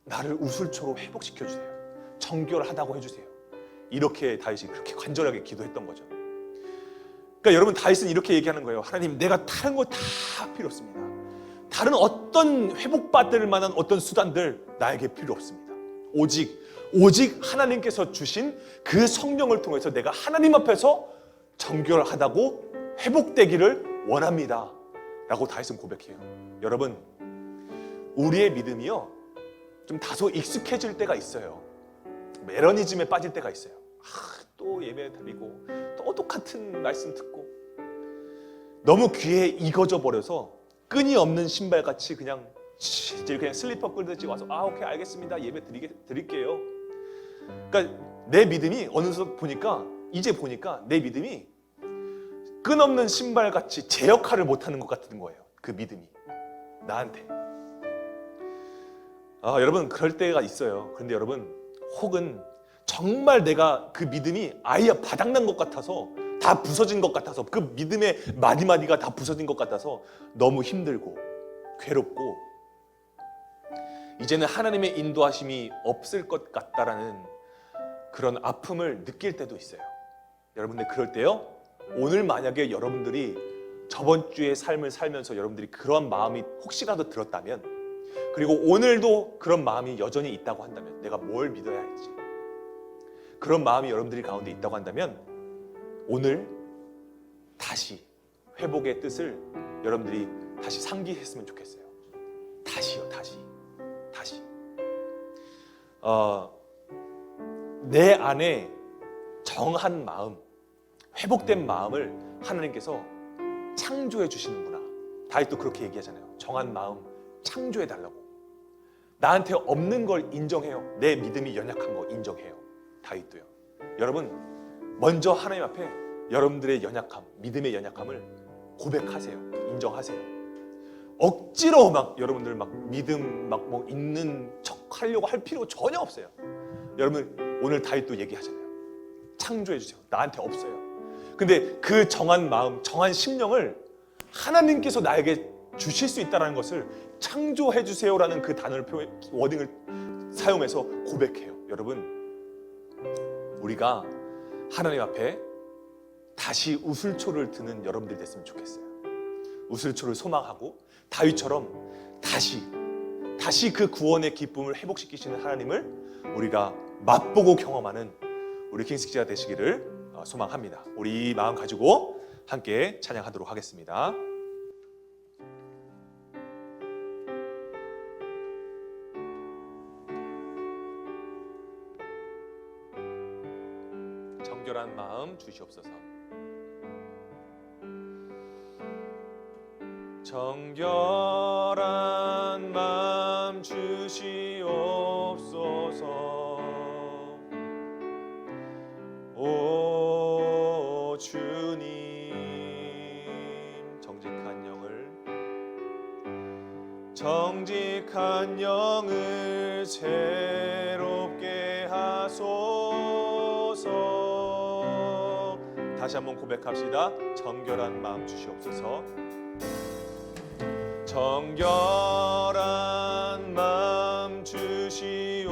나를 우슬초로 회복시켜 주세요. 정결하다고 해주세요. 이렇게 다윗이 그렇게 간절하게 기도했던 거죠. 그러니까 여러분 다윗은 이렇게 얘기하는 거예요. 하나님, 내가 다른 거 다 필요 없습니다. 다른 어떤 회복받을 만한 어떤 수단들 나에게 필요 없습니다. 오직 하나님께서 주신 그 성령을 통해서 내가 하나님 앞에서 정결하다고 회복되기를 원합니다 라고 다윗은 고백해요. 여러분, 우리의 믿음이요 좀 다소 익숙해질 때가 있어요. 매너니즘에 빠질 때가 있어요. 또 예배 드리고 또 똑같은 말씀 듣고 너무 귀에 익어져 버려서 끈이 없는 신발같이 그냥 슬리퍼 끌듯이 와서 오케이 알겠습니다, 예배 드릴게요. 그러니까 내 믿음이 어느 순간 이제 보니까 내 믿음이 끈없는 신발같이 제 역할을 못하는 것 같은 거예요. 그 믿음이 나한테. 여러분 그럴 때가 있어요. 그런데 여러분, 혹은 정말 내가 그 믿음이 아예 바닥난 것 같아서, 다 부서진 것 같아서, 그 믿음의 마디마디가 다 부서진 것 같아서 너무 힘들고 괴롭고 이제는 하나님의 인도하심이 없을 것 같다라는 그런 아픔을 느낄 때도 있어요. 여러분들 그럴 때요, 오늘 만약에 여러분들이 저번 주의 삶을 살면서 여러분들이 그런 마음이 혹시라도 들었다면, 그리고 오늘도 그런 마음이 여전히 있다고 한다면, 내가 뭘 믿어야 할지 그런 마음이 여러분들이 가운데 있다고 한다면, 오늘 다시 회복의 뜻을 여러분들이 다시 상기했으면 좋겠어요. 다시요, 다시. 내 안에 정한 마음, 회복된 마음을 하나님께서 창조해 주시는구나. 다윗도 그렇게 얘기하잖아요. 정한 마음 창조해 달라고. 나한테 없는 걸 인정해요. 내 믿음이 연약한 거 인정해요. 다윗도요. 여러분, 먼저 하나님 앞에 여러분들의 연약함, 믿음의 연약함을 고백하세요. 인정하세요. 억지로 여러분들 믿음 뭐 있는 척 하려고 할 필요 전혀 없어요. 여러분 오늘 다윗도 얘기하잖아요. 창조해 주세요. 나한테 없어요. 근데 그 정한 마음, 정한 심령을 하나님께서 나에게 주실 수 있다는 것을 창조해 주세요라는 그 단어를 워딩을 사용해서 고백해요. 여러분, 우리가 하나님 앞에 다시 우슬초를 드는 여러분들이 됐으면 좋겠어요. 우슬초를 소망하고 다윗처럼 다시 그 구원의 기쁨을 회복시키시는 하나님을 우리가 맛보고 경험하는 우리 킹스키즈가 되시기를 소망합니다. 우리 이 마음 가지고 함께 찬양하도록 하겠습니다. 정결한 마음 주시옵소서. 정결한 마음 주시옵소서. 오 주님, 정직한 영을 새롭게 하소서. 다시 한번 고백합시다. 정결한 마음 주시옵소서. 정결한 마음 주시옵소서.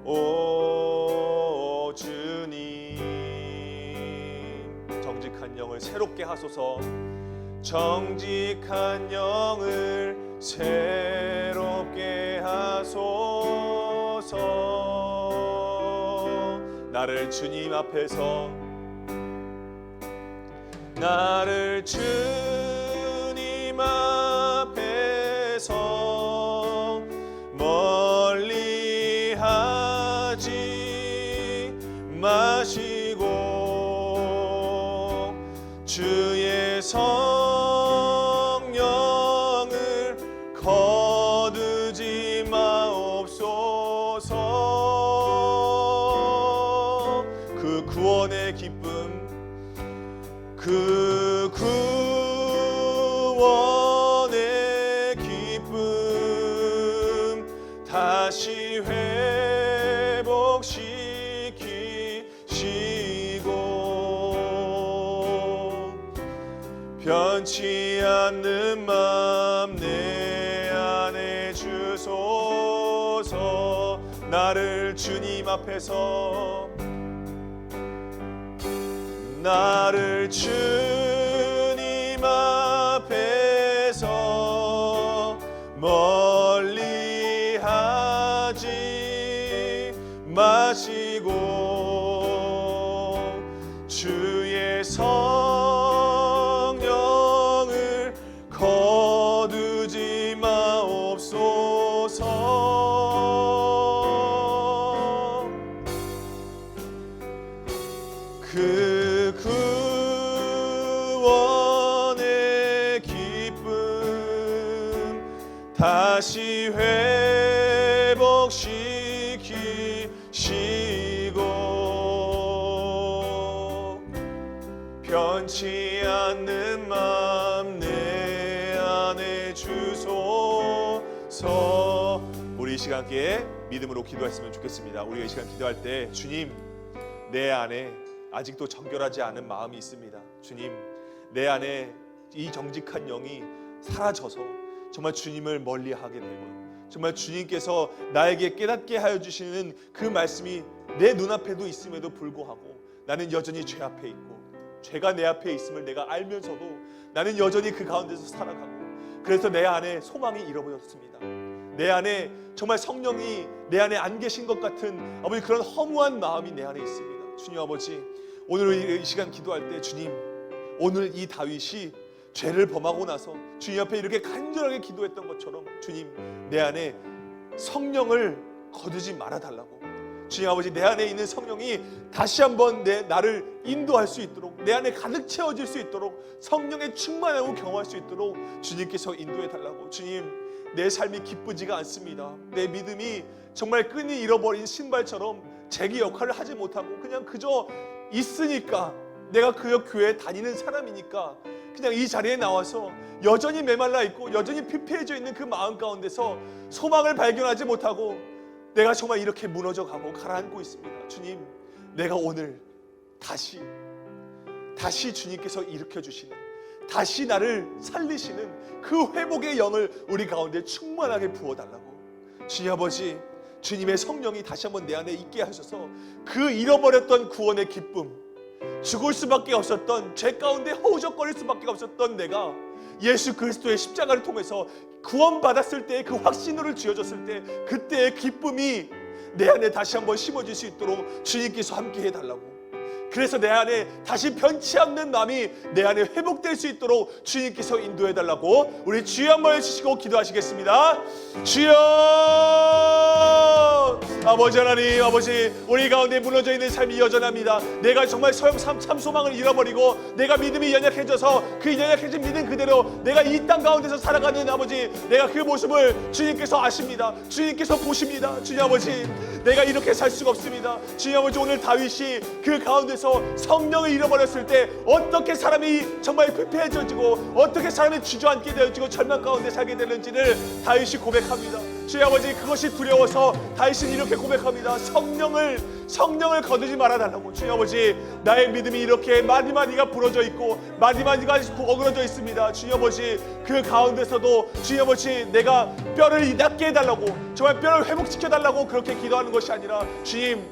오 주님, 정직한 영을 새롭게 하소서. 정직한 영을 새롭게 하소서. 나를 주님 앞에서, 나를 주님 앞에서 멀리 하지 마시고 주의 성령을 거두지 마옵소서. 그 구원의 기쁨, 그 구원의 기쁨 다시 회복시키시고 변치 않는 맘 내 안에 주소서. 나를 주님 앞에서, 나를 주님 앞에서 멀리 하지 마시고 주의 성령을 거두지 마옵소서. 그 구원의 기쁨 다시 회복시키시고 변치 않는 맘 내 안에 주소서. 우리 이 시간 함께 믿음으로 기도했으면 좋겠습니다. 우리가 이 시간 기도할 때 주님, 내 안에 아직도 정결하지 않은 마음이 있습니다. 주님, 내 안에 이 정직한 영이 사라져서 정말 주님을 멀리하게 되고 정말 주님께서 나에게 깨닫게 하여 주시는 그 말씀이 내 눈앞에도 있음에도 불구하고 나는 여전히 죄 앞에 있고 죄가 내 앞에 있음을 내가 알면서도 나는 여전히 그 가운데서 살아가고 그래서 내 안에 소망이 잃어버렸습니다. 내 안에 정말 성령이 내 안에 안 계신 것 같은 아버지 그런 허무한 마음이 내 안에 있습니다. 주님 아버지, 오늘 이 시간 기도할 때 주님, 오늘 이 다윗이 죄를 범하고 나서 주님 앞에 이렇게 간절하게 기도했던 것처럼 주님, 내 안에 성령을 거두지 말아달라고. 주님 아버지, 내 안에 있는 성령이 다시 한번 나를 인도할 수 있도록, 내 안에 가득 채워질 수 있도록, 성령의 충만함을 경험할 수 있도록 주님께서 인도해 달라고. 주님, 내 삶이 기쁘지가 않습니다. 내 믿음이 정말 끈이 잃어버린 신발처럼 제기 역할을 하지 못하고 그냥 그저 있으니까, 내가 그저 교회에 다니는 사람이니까 그냥 이 자리에 나와서 여전히 메말라 있고 여전히 피폐해져 있는 그 마음 가운데서 소망을 발견하지 못하고 내가 정말 이렇게 무너져 가고 가라앉고 있습니다. 주님, 내가 오늘 다시 주님께서 일으켜 주시는, 다시 나를 살리시는 그 회복의 영을 우리 가운데 충만하게 부어달라고. 주님 아버지, 주님의 성령이 다시 한번 내 안에 있게 하셔서 그 잃어버렸던 구원의 기쁨, 죽을 수밖에 없었던, 죄 가운데 허우적거릴 수밖에 없었던 내가 예수 그리스도의 십자가를 통해서 구원받았을 때의 그 확신을 쥐어졌을 때 그때의 기쁨이 내 안에 다시 한번 심어질 수 있도록 주님께서 함께 해달라고. 그래서 내 안에 다시 변치 않는 마음이 내 안에 회복될 수 있도록 주님께서 인도해달라고. 우리 주여 한번 해주시고 기도하시겠습니다. 주여, 아버지 하나님, 아버지, 우리 가운데 무너져 있는 삶이 여전합니다. 내가 정말 참 소망을 잃어버리고 내가 믿음이 연약해져서 그 연약해진 믿음 그대로 내가 이 땅 가운데서 살아가는 아버지, 내가 그 모습을 주님께서 아십니다. 주님께서 보십니다. 주님 아버지, 내가 이렇게 살 수가 없습니다. 주님 아버지, 오늘 다윗이 그 가운데서 성령을 잃어버렸을 때 어떻게 사람이 정말 피폐해지고 어떻게 사람이 주저앉게 되어지고 절망 가운데 살게 되는지를 다윗이 고백합니다. 주님 아버지, 그것이 두려워서 다윗은 이렇게 고백합니다. 성령을 거두지 말아달라고. 주님 아버지, 나의 믿음이 이렇게 마디마디가 부러져 있고 마디마디가 어그러져 있습니다. 주님 아버지, 그 가운데서도 주님 아버지, 내가 뼈를 낫게 해달라고, 정말 뼈를 회복시켜달라고 그렇게 기도하는 것이 아니라 주님,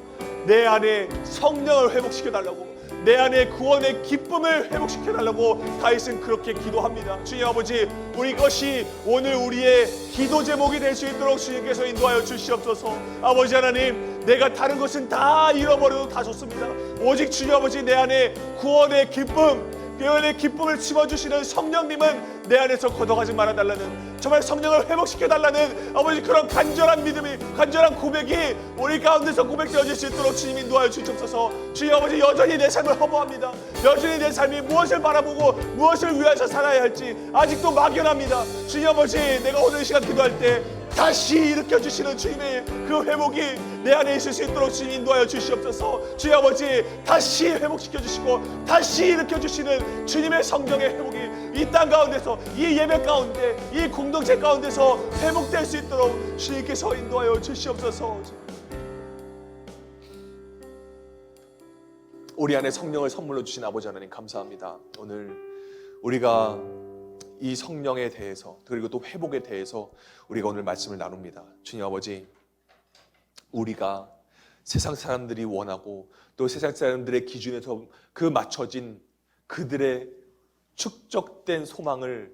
내 안에 성령을 회복시켜달라고, 내 안에 구원의 기쁨을 회복시켜달라고 다윗은 그렇게 기도합니다. 주님 아버지, 우리 것이 오늘 우리의 기도 제목이 될 수 있도록 주님께서 인도하여 주시옵소서. 아버지 하나님, 내가 다른 것은 다 잃어버려도 다 좋습니다. 오직 주님 아버지, 내 안에 구원의 기쁨, 교회의 기쁨을 심어주시는 성령님은 내 안에서 걷어가지 말아달라는, 정말 성령을 회복시켜달라는 아버지 그런 간절한 믿음이, 간절한 고백이 우리 가운데서 고백되어질 수 있도록 주님 인도하여 주시옵소서. 주님 아버지, 여전히 내 삶을 허무합니다. 여전히 내 삶이 무엇을 바라보고 무엇을 위해서 살아야 할지 아직도 막연합니다. 주님 아버지, 내가 오늘 이 시간 기도할 때 다시 일으켜주시는 주님의 그 회복이 내 안에 있을 수 있도록 주님 인도하여 주시옵소서. 주님 아버지, 다시 회복시켜주시고 다시 일으켜주시는 주님의 성령의 회복이 이 땅 가운데서, 이 예배 가운데, 이 공동체 가운데서 회복될 수 있도록 주님께서 인도하여 주시옵소서. 우리 안에 성령을 선물로 주신 아버지 하나님 감사합니다. 오늘 우리가 이 성령에 대해서 그리고 또 회복에 대해서 우리가 오늘 말씀을 나눕니다. 주님 아버지, 우리가 세상 사람들이 원하고 또 세상 사람들의 기준에서 그 맞춰진 그들의 축적된 소망을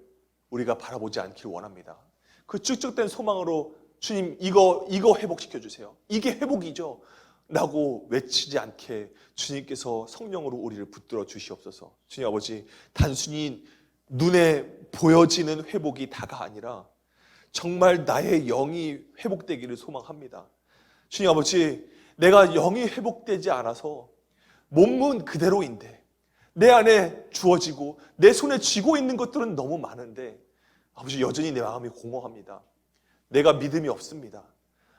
우리가 바라보지 않길 원합니다. 그 축적된 소망으로 주님 이거 회복시켜 주세요. 이게 회복이죠 라고 외치지 않게 주님께서 성령으로 우리를 붙들어 주시옵소서. 주님 아버지, 단순히 눈에 보여지는 회복이 다가 아니라 정말 나의 영이 회복되기를 소망합니다. 주님 아버지, 내가 영이 회복되지 않아서 몸은 그대로인데 내 안에 주어지고 내 손에 쥐고 있는 것들은 너무 많은데 아버지, 여전히 내 마음이 공허합니다. 내가 믿음이 없습니다.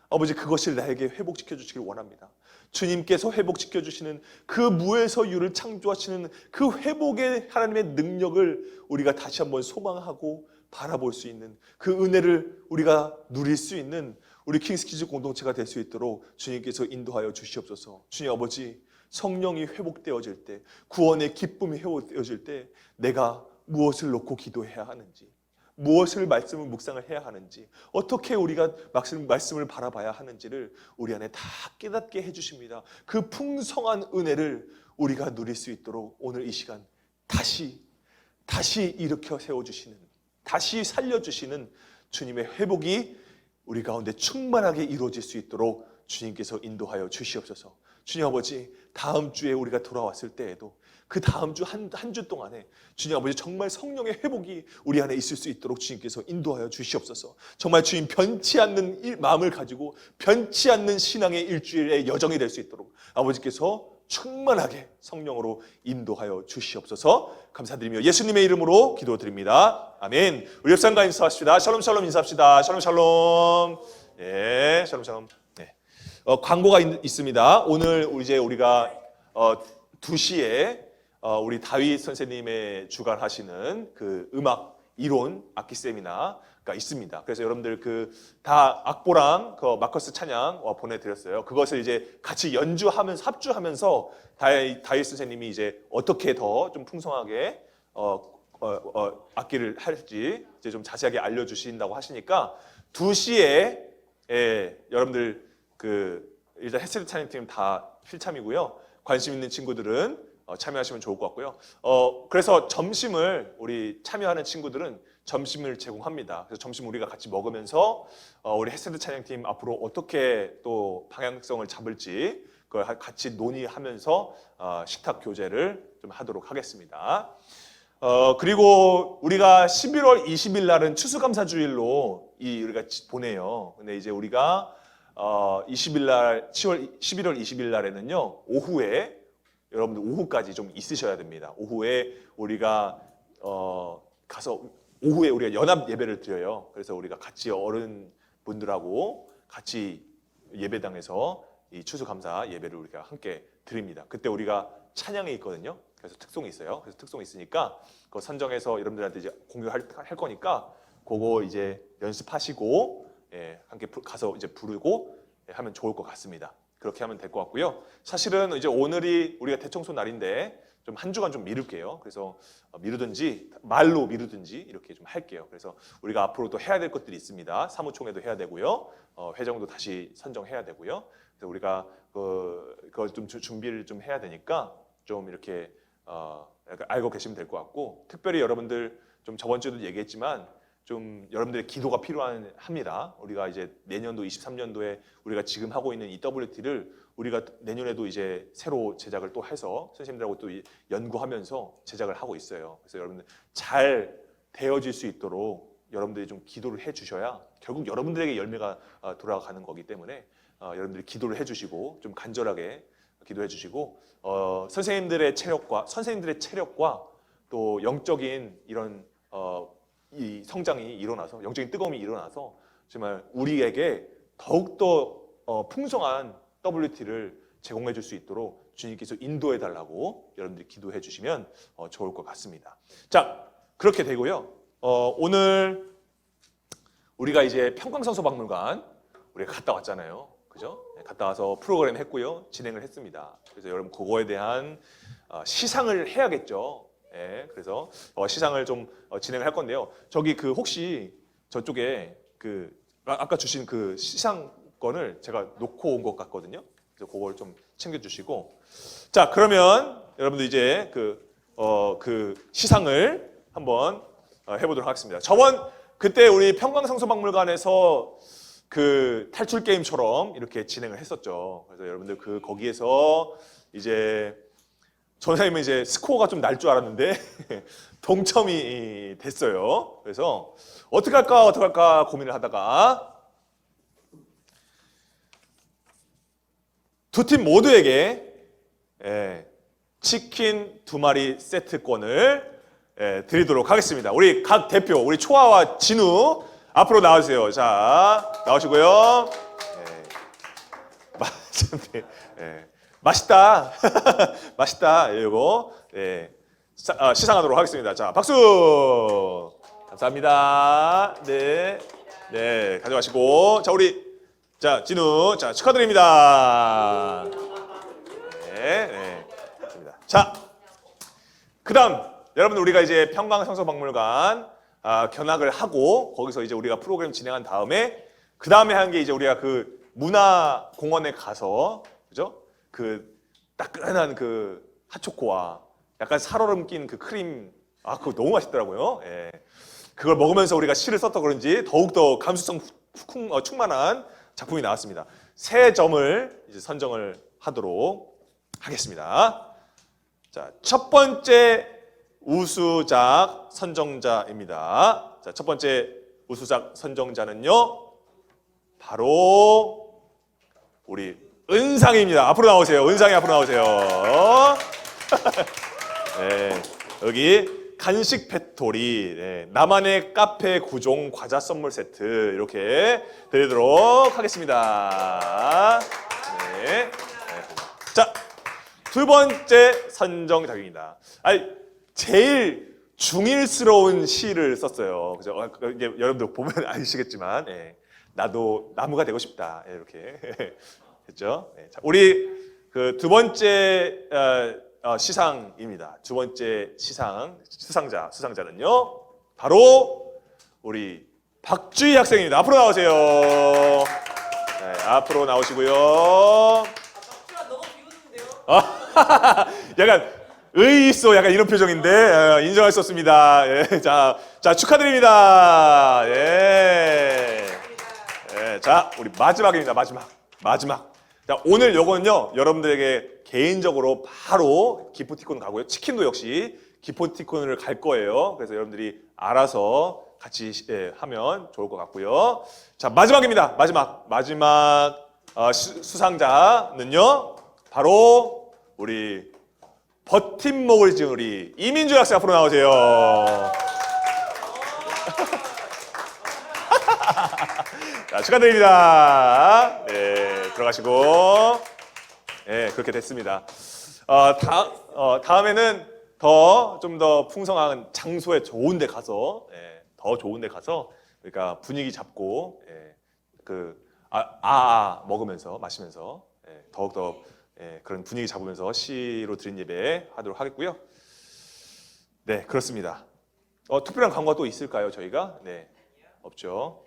아버지, 그것을 나에게 회복시켜 주시길 원합니다. 주님께서 회복시켜 주시는 그 무에서 유를 창조하시는 그 회복의 하나님의 능력을 우리가 다시 한번 소망하고 바라볼 수 있는 그 은혜를 우리가 누릴 수 있는 우리 킹스키즈 공동체가 될 수 있도록 주님께서 인도하여 주시옵소서. 주님 아버지, 성령이 회복되어질 때, 구원의 기쁨이 회복되어질 때 내가 무엇을 놓고 기도해야 하는지, 무엇을 말씀을 묵상을 해야 하는지, 어떻게 우리가 말씀을 바라봐야 하는지를 우리 안에 다 깨닫게 해주십니다. 그 풍성한 은혜를 우리가 누릴 수 있도록 오늘 이 시간 다시 일으켜 세워주시는, 다시 살려주시는 주님의 회복이 우리 가운데 충만하게 이루어질 수 있도록 주님께서 인도하여 주시옵소서. 주님 아버지, 다음 주에 우리가 돌아왔을 때에도 그 다음 주 한 주 동안에 주님 아버지 정말 성령의 회복이 우리 안에 있을 수 있도록 주님께서 인도하여 주시옵소서. 정말 주님 변치 않는 마음을 가지고 변치 않는 신앙의 일주일의 여정이 될 수 있도록 아버지께서 충만하게 성령으로 인도하여 주시옵소서. 감사드리며 예수님의 이름으로 기도드립니다. 아멘. 우리 옆상과 인사합시다. 샬롬 샬롬 인사합시다. 샬롬 샬롬. 예, 샬롬 샬롬. 네. 광고가 있습니다. 오늘 이제 우리가 2시에 우리 다윗 선생님의 주관하시는 그 음악 이론 악기 세미나가 있습니다. 그래서 여러분들 그 다 악보랑 그 마커스 찬양 보내드렸어요. 그것을 이제 같이 연주하면서 합주하면서 다윗 선생님이 이제 어떻게 더 좀 풍성하게 악기를 할지 이제 좀 자세하게 알려주신다고 하시니까 2시에 여러분들 그 일단 헤세드 찬양팀 다 필참이고요. 관심 있는 친구들은 참여하시면 좋을 것 같고요. 그래서 점심을 우리 참여하는 친구들은 점심을 제공합니다. 그래서 점심 우리가 같이 먹으면서 우리 헤세드 찬양팀 앞으로 어떻게 또 방향성을 잡을지 그걸 같이 논의하면서 식탁 교제를 좀 하도록 하겠습니다. 그리고 우리가 11월 20일 날은 추수감사주일로 우리가 보내요. 근데 이제 우리가 20일 날 11월 20일 날에는요 오후에 여러분들 오후까지 좀 있으셔야 됩니다. 오후에 우리가 가서 오후에 우리가 연합 예배를 드려요. 그래서 우리가 같이 어른분들하고 같이 예배당에서 이 추수감사 예배를 우리가 함께 드립니다. 그때 우리가 찬양이 있거든요. 그래서 특송이 있어요. 그래서 특송이 있으니까 그거 선정해서 여러분들한테 이제 공유할 거니까 그거 이제 연습하시고 함께 가서 이제 부르고 하면 좋을 것 같습니다. 그렇게 하면 될 것 같고요. 사실은 이제 오늘이 우리가 대청소 날인데 좀 한 주간 좀 미룰게요. 그래서 미루든지 말로 미루든지 이렇게 좀 할게요. 그래서 우리가 앞으로 또 해야 될 것들이 있습니다. 사무총회도 해야 되고요. 회장도 다시 선정해야 되고요. 그래서 우리가 그거 좀 준비를 좀 해야 되니까 좀 이렇게 약간 알고 계시면 될 것 같고, 특별히 여러분들 좀 저번 주에도 얘기했지만 좀 여러분들의 기도가 필요합니다. 우리가 이제 내년도 23년도에 우리가 지금 하고 있는 이 WT를 우리가 내년에도 이제 새로 제작을 또 해서 선생님들하고 또 연구하면서 제작을 하고 있어요. 그래서 여러분들 잘 되어질 수 있도록 여러분들이 좀 기도를 해 주셔야 결국 여러분들에게 열매가 돌아가는 거기 때문에 여러분들이 기도를 해 주시고 좀 간절하게 기도해 주시고 선생님들의 체력과 또 영적인 이런 이 성장이 일어나서 영적인 뜨거움이 일어나서 정말 우리에게 더욱더 풍성한 WT를 제공해 줄 수 있도록 주님께서 인도해 달라고 여러분들이 기도해 주시면 좋을 것 같습니다. 자, 그렇게 되고요. 오늘 우리가 이제 평강성서박물관 우리가 갔다 왔잖아요. 그죠? 갔다 와서 프로그램 했고요. 진행을 했습니다. 그래서 여러분 그거에 대한 시상을 해야겠죠. 예, 그래서 시상을 좀 진행을 할 건데요. 저기 그 혹시 저쪽에 그 아까 주신 그 시상권을 제가 놓고 온 것 같거든요. 그래서 그걸 좀 챙겨주시고. 자, 그러면 여러분들 이제 그 시상을 한번 해보도록 하겠습니다. 저번 그때 우리 평강성서박물관에서 그 탈출 게임처럼 이렇게 진행을 했었죠. 그래서 여러분들 거기에서 이제 전사님은 이제 스코어가 좀 날 줄 알았는데 동점이 됐어요. 그래서 어떻게 할까 고민을 하다가 두 팀 모두에게 치킨 2마리 세트권을 드리도록 하겠습니다. 우리 각 대표, 우리 초아와 진우 앞으로 나와주세요. 자, 나오시고요. 맛있다. 맛있다. 이거 시상하도록 하겠습니다. 자, 박수. 감사합니다. 네, 가져가시고. 자, 자, 진우, 자, 축하드립니다. 네, 좋습니다. 자, 그다음 여러분들 우리가 이제 평강성서박물관 견학을 하고 거기서 이제 우리가 프로그램 진행한 다음에 그 다음에 한 게 이제 우리가 그 문화공원에 가서 그죠? 그 따끈한 그 핫초코와 약간 살얼음 낀 그 크림 그거 너무 맛있더라고요. 예. 그걸 먹으면서 우리가 시를 썼던 그런지 더욱더 감수성 충만한 작품이 나왔습니다. 3점을 이제 선정을 하도록 하겠습니다. 자, 첫 번째 우수작 선정자입니다. 자, 첫 번째 우수작 선정자는요, 바로 우리 은상입니다. 앞으로 나오세요. 은상이 앞으로 나오세요. 네, 여기 간식 배토리, 나만의 카페 구종 과자 선물 세트 이렇게 드리도록 하겠습니다. 네. 자, 두 번째 선정작입니다. 제일 중일스러운 시를 썼어요. 그죠? 이제 여러분들 보면 아시겠지만, 나도 나무가 되고 싶다. 이렇게 했죠. 자, 우리 그 두 번째 시상입니다. 두 번째 수상자는요, 바로 우리 박주희 학생입니다. 앞으로 나오세요. 네, 앞으로 나오시고요. 박주가 너무 비웃는데요? 약간 의의 있어, 약간 이런 표정인데 인정할 수 없습니다. 예, 자, 축하드립니다. 예. 자, 우리 마지막입니다. 마지막. 자, 오늘 요거는요, 여러분들에게 개인적으로 바로 기프티콘 가고요. 치킨도 역시 기프티콘을 갈 거예요. 그래서 여러분들이 알아서 같이 하면 좋을 것 같고요. 자, 마지막입니다. 마지막 수상자는요, 바로 우리 버팀목을 지은 우리 이민주 학생 앞으로 나오세요. 자, 축하드립니다. 네, 들어가시고. 네, 그렇게 됐습니다. 다음에는 좀 더 풍성한 장소에 좋은 데 가서, 더 좋은 데 가서, 그러니까 분위기 잡고, 먹으면서, 마시면서, 더욱더 그런 분위기 잡으면서 시로 드린 예배 하도록 하겠고요. 네, 그렇습니다. 특별한 광고가 또 있을까요, 저희가? 네, 없죠.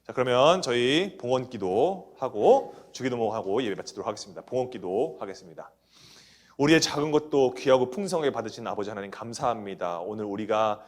자, 그러면 저희 봉헌기도 하고 주기도목하고 예배 마치도록 하겠습니다. 봉헌기도 하겠습니다. 우리의 작은 것도 귀하고 풍성하게 받으신 아버지 하나님 감사합니다. 오늘 우리가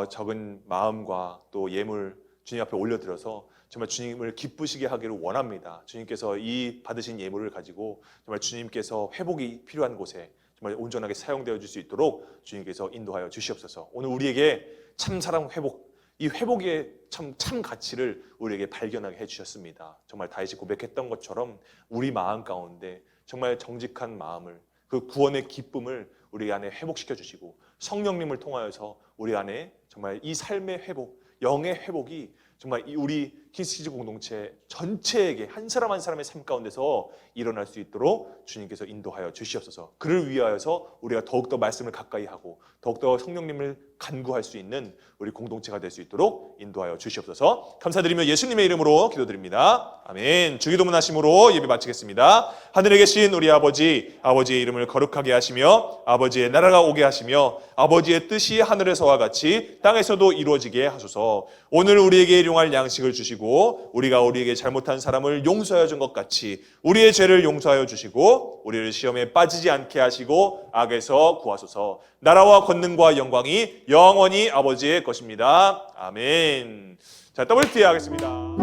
적은 마음과 또 예물 주님 앞에 올려드려서 정말 주님을 기쁘시게 하기를 원합니다. 주님께서 이 받으신 예물을 가지고 정말 주님께서 회복이 필요한 곳에 정말 온전하게 사용되어 줄 수 있도록 주님께서 인도하여 주시옵소서. 오늘 우리에게 참사랑 회복, 이 회복의 참 가치를 우리에게 발견하게 해주셨습니다. 정말 다윗이 고백했던 것처럼 우리 마음 가운데 정말 정직한 마음을, 그 구원의 기쁨을 우리 안에 회복시켜 주시고 성령님을 통하여서 우리 안에 정말 이 삶의 회복, 영의 회복이 정말 우리 킹스키즈 공동체 전체에게 한 사람 한 사람의 삶 가운데서 일어날 수 있도록 주님께서 인도하여 주시옵소서. 그를 위하여서 우리가 더욱더 말씀을 가까이 하고 더욱더 성령님을 간구할 수 있는 우리 공동체가 될 수 있도록 인도하여 주시옵소서. 감사드리며 예수님의 이름으로 기도드립니다. 아멘. 주기도문 하심으로 예배 마치겠습니다. 하늘에 계신 우리 아버지, 아버지의 이름을 거룩하게 하시며 아버지의 나라가 오게 하시며 아버지의 뜻이 하늘에서와 같이 땅에서도 이루어지게 하소서. 오늘 우리에게 일용할 양식을 주시고 우리가 우리에게 잘못한 사람을 용서하여 준 것 같이 우리의 죄를 용서하여 주시고 우리를 시험에 빠지지 않게 하시고 악에서 구하소서. 나라와 권능과 영광이 영원히 아버지의 것입니다. 아멘. 자, WT 하겠습니다.